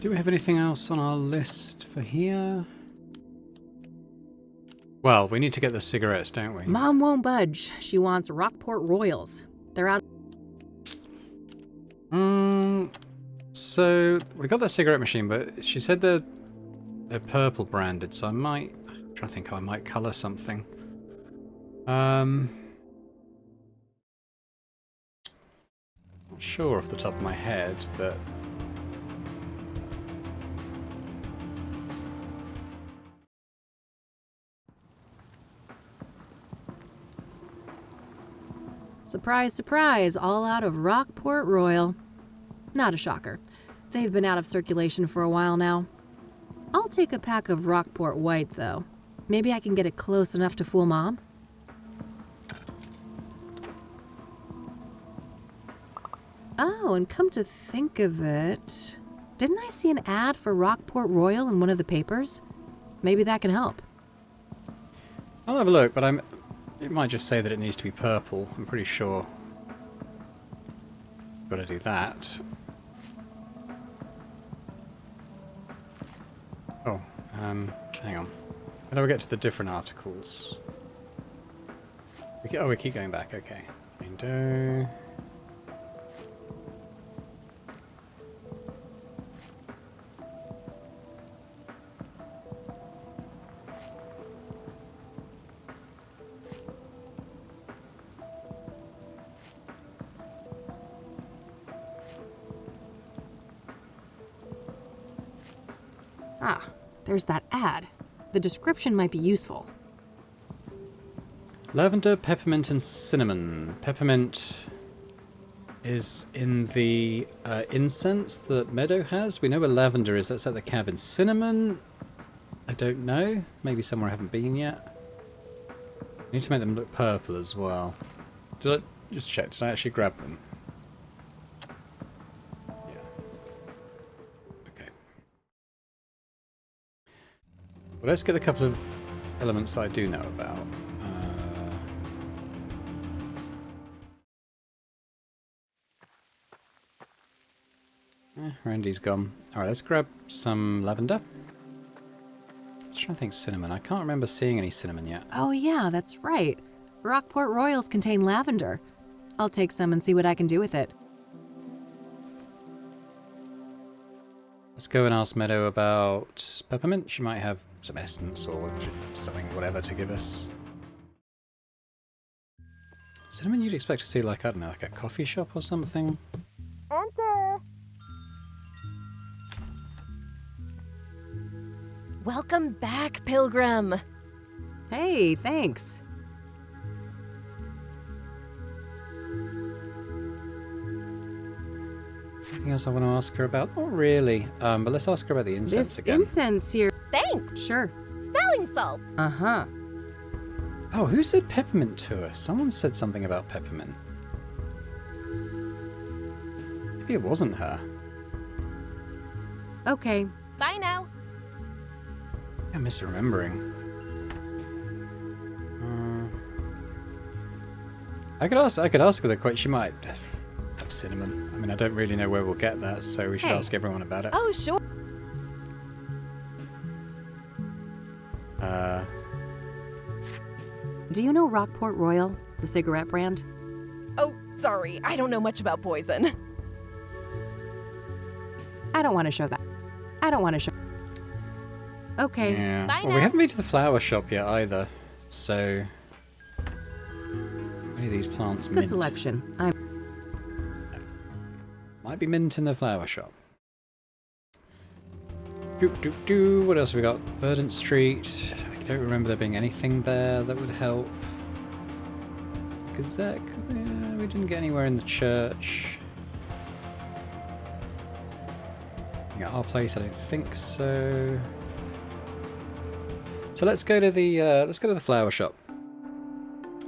Do we have anything else on our list for here? Well, we need to get the cigarettes, don't we? Mom won't budge. She wants Rockport Royals. They're out. So we got the cigarette machine, but she said they're purple branded, so I'm trying to think how I might colour something. Not sure off the top of my head, but Surprise, surprise, all out of Rockport Royal. Not a shocker. They've been out of circulation for a while now. I'll take a pack of Rockport White, though. Maybe I can get it close enough to fool Mom? Oh, and come to think of it, didn't I see an ad for Rockport Royal in one of the papers? Maybe that can help. I'll have a look, but it might just say that it needs to be purple. I'm pretty sure. Got to do that. Oh, hang on. How do we get to the different articles? We keep going back. Okay. Window. Ah, there's that ad. The description might be useful. Lavender, peppermint, and cinnamon. Peppermint is in the incense that Meadow has. We know where lavender is. That's at the cabin. Cinnamon, I don't know. Maybe somewhere I haven't been yet. Need to make them look purple as well. Did I just check? Did I actually grab them? Yeah. Okay. Well, let's get a couple of elements I do know about. Randy's gone. Alright, let's grab some lavender. I was trying to think cinnamon. I can't remember seeing any cinnamon yet. Oh yeah, that's right. Rockport Royals contain lavender. I'll take some and see what I can do with it. Let's go and ask Meadow about peppermint. She might have some essence or something, whatever, to give us. Cinnamon you'd expect to see, like, I don't know, like a coffee shop or something. Enter! Welcome back, Pilgrim. Hey, thanks. Anything else I want to ask her about? Not really. But let's ask her about the incense This again. incense here. Thanks. Sure. Smelling salts. Uh-huh. Oh, who said peppermint to us? Someone said something about peppermint. Maybe it wasn't her. Okay. Bye now. I'm misremembering. I could ask her the question. She might have cinnamon. I mean, I don't really know where we'll get that, so we should Hey. ask everyone about it. Oh, sure. Do you know Rockport Royal, the cigarette brand? Oh, sorry. I don't know much about poison. I don't want to show that. I don't want to show. Okay. Yeah. Bye Well, we now. haven't been to the flower shop yet either, so maybe these plants Good mint. selection. I'm Might be mint in the flower shop. What else have we got? Verdant Street. I don't remember there being anything there that would help. Gazette. We didn't get anywhere in the church. Yeah, our place, I don't think so. So let's go to the flower shop.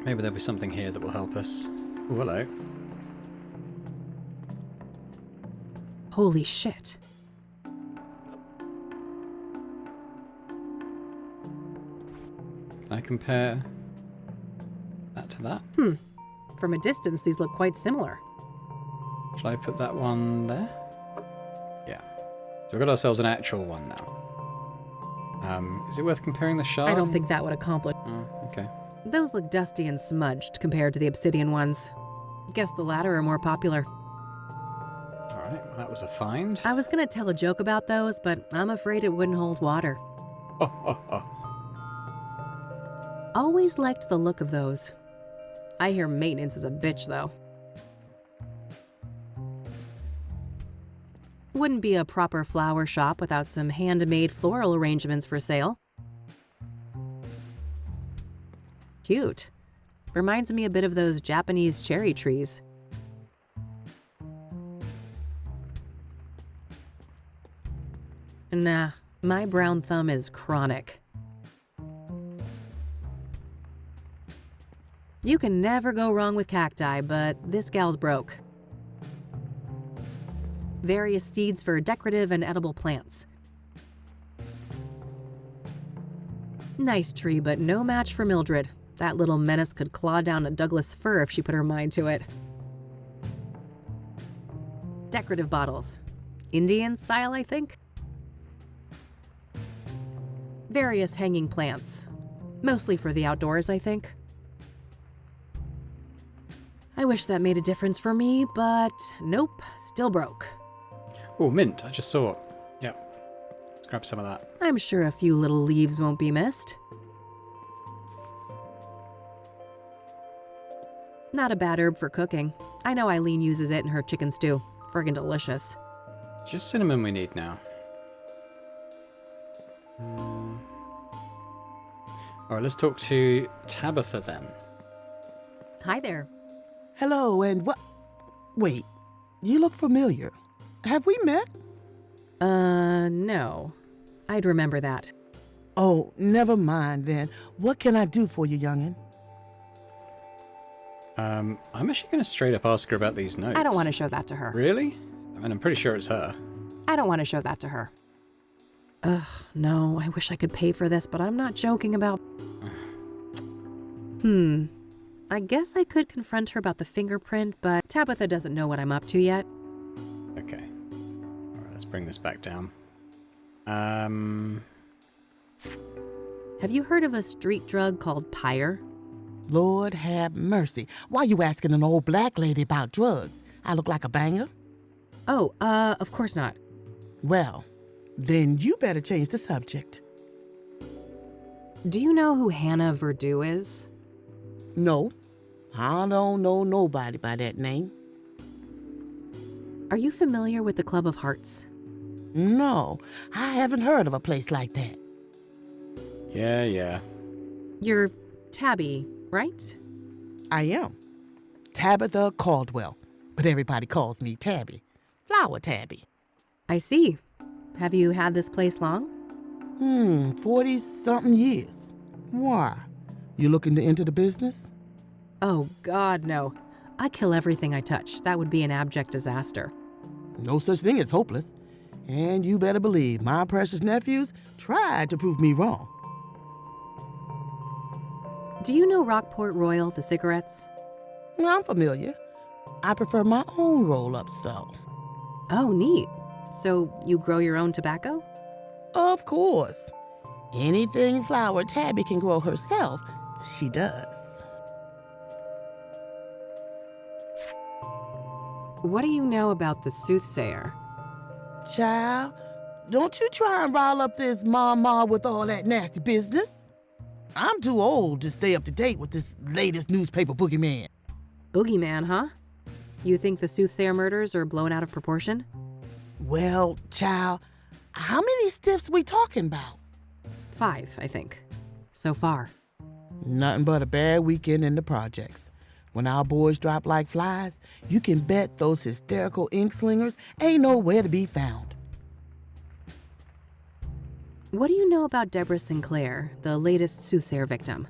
Maybe there'll be something here that will help us. Oh, hello. Holy shit. Can I compare that to that? From a distance, these look quite similar. Shall I put that one there? Yeah. So we've got ourselves an actual one now. Is it worth comparing the shard? I don't think that would accomplish. Oh, okay. Those look dusty and smudged compared to the obsidian ones. Guess the latter are more popular. Alright, well that was a find. I was gonna tell a joke about those, but I'm afraid it wouldn't hold water. Always liked the look of those. I hear maintenance is a bitch, though. Wouldn't be a proper flower shop without some handmade floral arrangements for sale. Cute. Reminds me a bit of those Japanese cherry trees. Nah, my brown thumb is chronic. You can never go wrong with cacti, but this gal's broke. Various seeds for decorative and edible plants. Nice tree, but no match for Mildred. That little menace could claw down a Douglas fir if she put her mind to it. Decorative bottles. Indian style, I think? Various hanging plants. Mostly for the outdoors, I think. I wish that made a difference for me, but nope, still broke. Oh, mint, I just saw it. Yeah. Let's grab some of that. I'm sure a few little leaves won't be missed. Not a bad herb for cooking. I know Eileen uses it in her chicken stew. Friggin' delicious. Just cinnamon we need now. Alright, let's talk to Tabitha then. Hi there. Hello, and what? Wait, you look familiar. Have we met? No. I'd remember that. Oh, never mind then. What can I do for you, youngin'? I'm actually going to straight up ask her about these notes. I don't want to show that to her. Really? I mean, I'm pretty sure it's her. I don't want to show that to her. Ugh, no, I wish I could pay for this, but I'm not joking about... I guess I could confront her about the fingerprint, but Tabitha doesn't know what I'm up to yet. Okay. Alright, let's bring this back down. Have you heard of a street drug called pyre? Lord have mercy. Why you asking an old black lady about drugs? I look like a banger? Oh, of course not. Well, then you better change the subject. Do you know who Hannah Verdue is? No, I don't know nobody by that name. Are you familiar with the Club of Hearts? No, I haven't heard of a place like that. Yeah. You're Tabby, right? I am. Tabitha Caldwell, but everybody calls me Tabby. Flower Tabby. I see. Have you had this place long? 40-something years. Why? You looking to enter the business? Oh, God, no. I kill everything I touch. That would be an abject disaster. No such thing as hopeless. And you better believe my precious nephews tried to prove me wrong. Do you know Rockport Royal, the cigarettes? I'm familiar. I prefer my own roll-ups, though. Oh, neat. So you grow your own tobacco? Of course. Anything Flower Tabby can grow herself, she does. What do you know about the Soothsayer? Child, don't you try and rile up this mama with all that nasty business. I'm too old to stay up to date with this latest newspaper boogeyman. Boogeyman, huh? You think the Soothsayer murders are blown out of proportion? Well, child, how many stiffs we talking about? 5, I think. So far. Nothing but a bad weekend in the projects. When our boys drop like flies, you can bet those hysterical ink slingers ain't nowhere to be found. What do you know about Deborah Sinclair, the latest Soothsayer victim?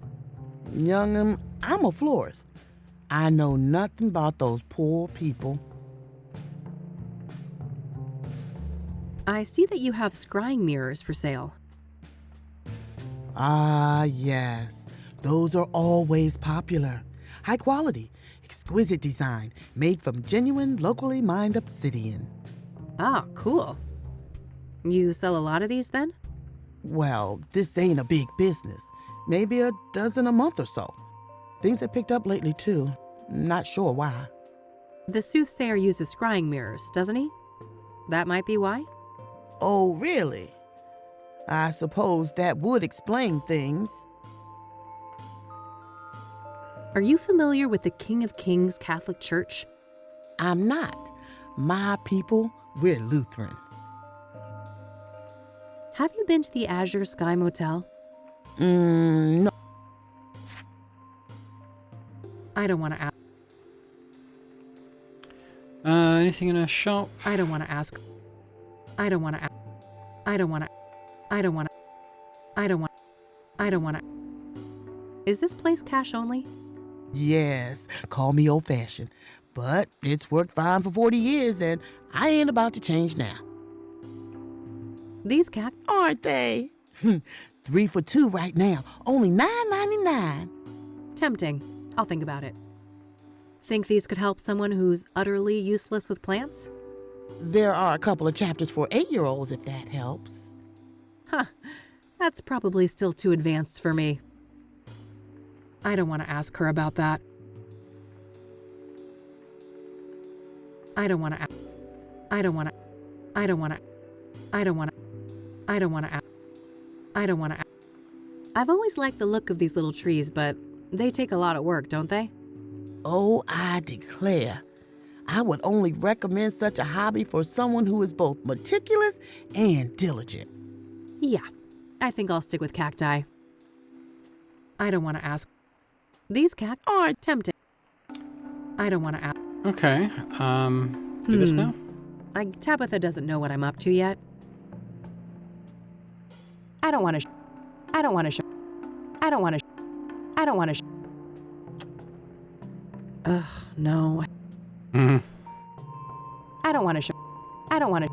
Young'un, I'm a florist. I know nothing about those poor people. I see that you have scrying mirrors for sale. Ah, yes. Those are always popular. High quality, exquisite design, made from genuine, locally mined obsidian. Ah, cool. You sell a lot of these then? Well, this ain't a big business. Maybe a dozen a month or so. Things have picked up lately, too. Not sure why. The Soothsayer uses scrying mirrors, doesn't he? That might be why? Oh, really? I suppose that would explain things. Are you familiar with the King of Kings Catholic Church? I'm not. My people, we're Lutheran. Have you been to the Azure Sky Motel? No. I don't want to ask. Anything in a shop? I don't want to ask. I don't want to ask. I don't want to. I don't want to. I don't want. I don't want to. Is this place cash only? Yes, call me old-fashioned. But it's worked fine for 40 years, and I ain't about to change now. These cac Aren't they? 3 for 2 right now. Only $9.99. tempting. I'll think about it. Think these could help someone who's utterly useless with plants? There are a couple of chapters for 8-year-olds, if that helps. Huh. That's probably still too advanced for me. I don't want to ask her about that. I don't want to ask. I don't want to. I don't want to. I don't want to. I don't want to ask. I don't want to ask. I've always liked the look of these little trees, but they take a lot of work, don't they? Oh, I declare. I would only recommend such a hobby for someone who is both meticulous and diligent. Yeah, I think I'll stick with cacti. I don't want to ask. These cacti aren't tempting. I don't want to ask. Okay, do this now? Tabitha doesn't know what I'm up to yet. I don't want to. I don't want to. I don't want to. I don't want to. Ugh, no. Mm-hmm. I don't want to show. I don't want to.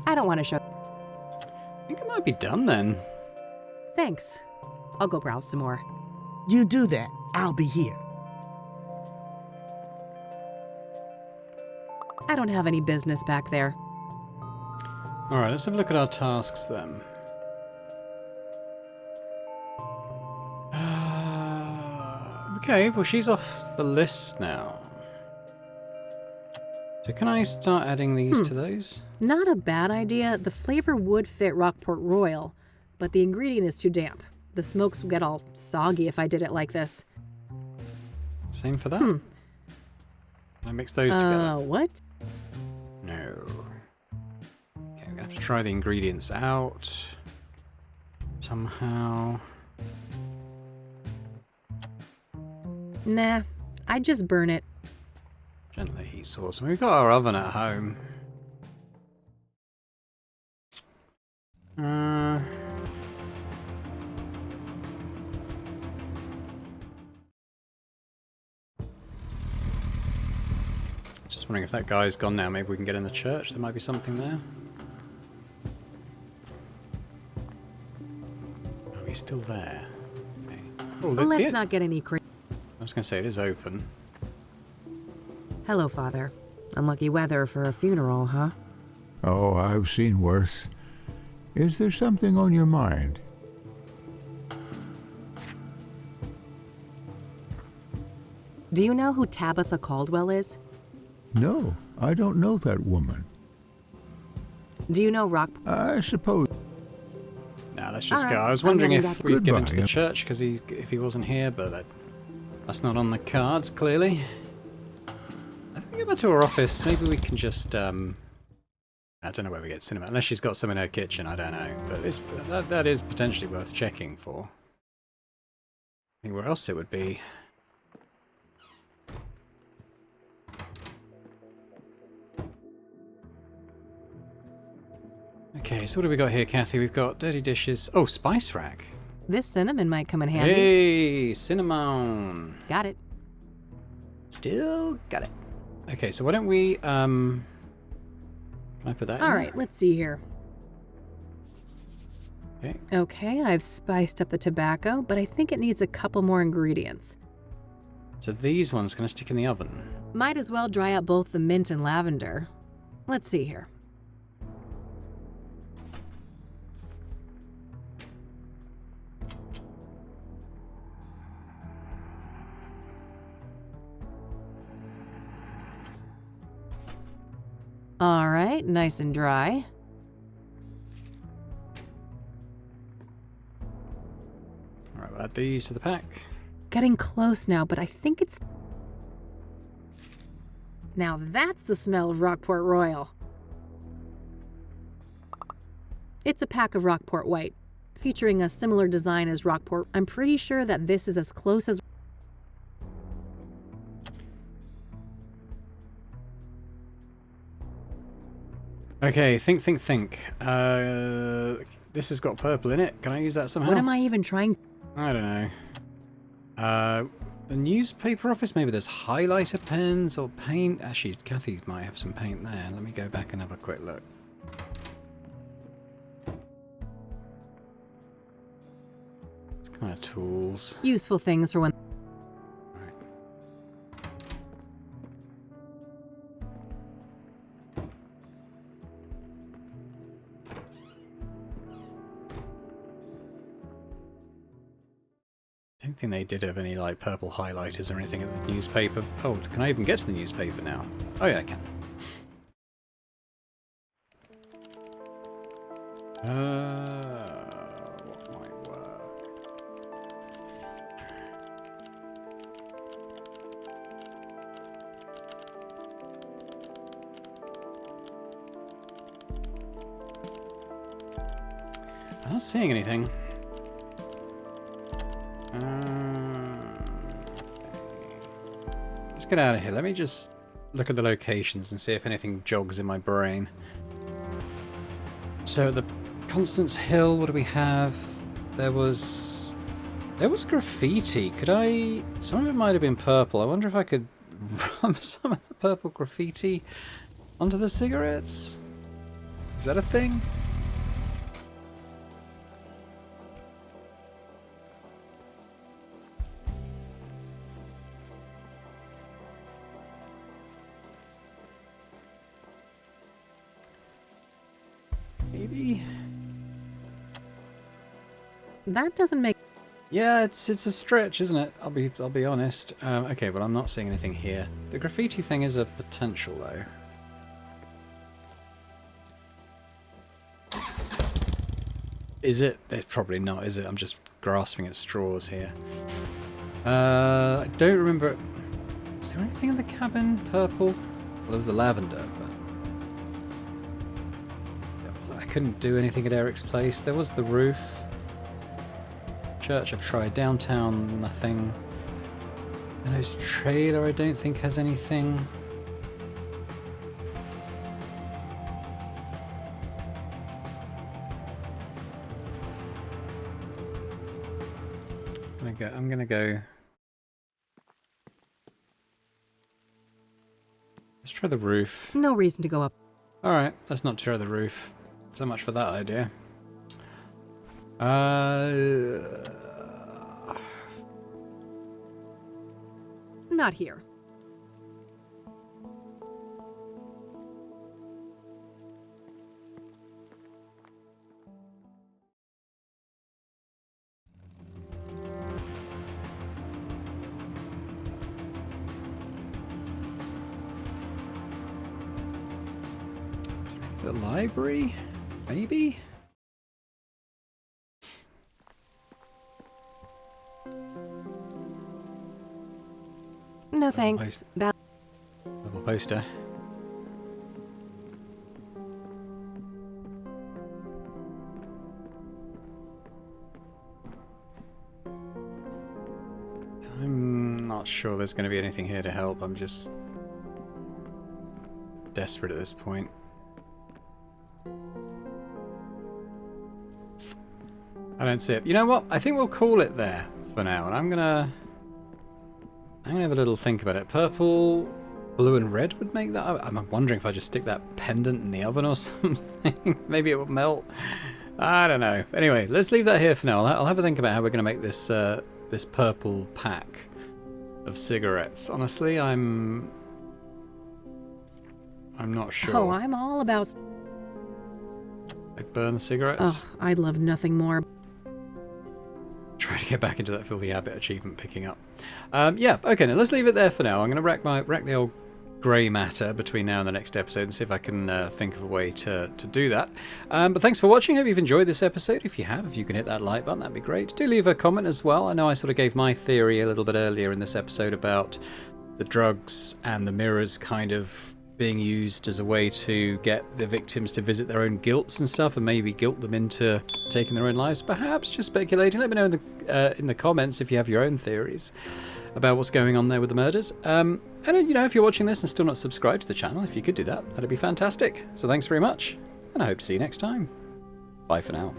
I don't want to show. I think it might be done then. Thanks. I'll go browse some more. You do that. I'll be here. I don't have any business back there. Alright, let's have a look at our tasks then. Okay, well she's off the list now. So can I start adding these to those? Not a bad idea. The flavor would fit Rockport Royal, but the ingredient is too damp. The smokes would get all soggy if I did it like this. Same for that? Can I mix those together? What? No. Okay, we're gonna have to try the ingredients out. Somehow. Nah, I'd just burn it. Gently heat source. We've got our oven at home. Just wondering if that guy's gone now. Maybe we can get in the church. There might be something there. Oh, he's still there. Okay. Oh, Let's not get any I was going to say, it is open. Hello, Father. Unlucky weather for a funeral, huh? Oh, I've seen worse. Is there something on your mind? Do you know who Tabitha Caldwell is? No, I don't know that woman. Do you know Rock? I suppose. Now let's just All go. right, I was I'm wondering heading if back. we'd get into Goodbye. the church because if he wasn't here, but that's not on the cards, clearly. I think we go back to her office. Maybe we can just, I don't know where we get cinema. Unless she's got some in her kitchen, I don't know. But that is potentially worth checking for. I think where else it would be. Okay, so what do we got here, Kathy? We've got dirty dishes. Oh, spice rack. This cinnamon might come in handy. Hey, cinnamon. Got it. Still got it. Okay, so why don't we, can I put that in All there? right, let's see here. Okay. Okay, I've spiced up the tobacco, but I think it needs a couple more ingredients. So these ones gonna stick in the oven. Might as well dry out both the mint and lavender. Let's see here. All right, nice and dry. All right, we'll add these to the pack. Getting close now, but I think it's... Now that's the smell of Rockport Royal. It's a pack of Rockport White, featuring a similar design as Rockport. I'm pretty sure that this is as close as... Okay, think. This has got purple in it. Can I use that somehow? What am I even trying... I don't know. The newspaper office, maybe there's highlighter pens or paint. Actually, Kathy might have some paint there. Let me go back and have a quick look. It's kind of tools. Useful things for when... Right. I don't think they did have any like purple highlighters or anything in the newspaper. Oh, can I even get to the newspaper now? Oh yeah, I can. What might work? I'm not seeing anything. Let's get out of here. Let me just look at the locations and see if anything jogs in my brain. So the Constance Hill, what do we have? There was graffiti. Could I... Some of it might have been purple. I wonder if I could rub some of the purple graffiti onto the cigarettes? Is that a thing? Maybe. That doesn't make... Yeah, it's a stretch, isn't it? I'll be honest. Okay, well I'm not seeing anything here. The graffiti thing is a potential though. Is it? It's probably not, is it? I'm just grasping at straws here. I don't remember. Was there anything in the cabin? Purple? Well, there was the lavender, but I couldn't do anything at Eric's place. There was the roof. Church I've tried. Downtown, nothing. Meadows trailer I don't think has anything. I'm gonna go. Let's try the roof. No reason to go up. Alright, let's not try the roof. So much for that idea. Not here. The library? Maybe? No thanks. That... Little poster. I'm not sure there's going to be anything here to help. I'm just desperate at this point. I don't see it. You know what? I think we'll call it there for now, and I'm gonna have a little think about it. Purple, blue, and red would make that. I'm wondering if I just stick that pendant in the oven or something. Maybe it will melt. I don't know. Anyway, let's leave that here for now. I'll have a think about how we're gonna make this this purple pack of cigarettes. Honestly, I'm not sure. Oh, I'm all about... Like burn the cigarettes? Oh, I'd love nothing more. Try to get back into that filthy habit achievement picking up. Yeah, okay, now let's leave it there for now. I'm going to rack the old grey matter between now and the next episode and see if I can think of a way to do that. But thanks for watching. Hope you've enjoyed this episode. If you have, if you can hit that like button, that'd be great. Do leave a comment as well. I know I sort of gave my theory a little bit earlier in this episode about the drugs and the mirrors kind of being used as a way to get the victims to visit their own guilts and stuff, and maybe guilt them into taking their own lives. Perhaps just speculating. Let me know in the comments if you have your own theories about what's going on there with the murders. And you know, if you're watching this and still not subscribed to the channel, if you could do that, that'd be fantastic. So thanks very much, and I hope to see you next time. Bye for now.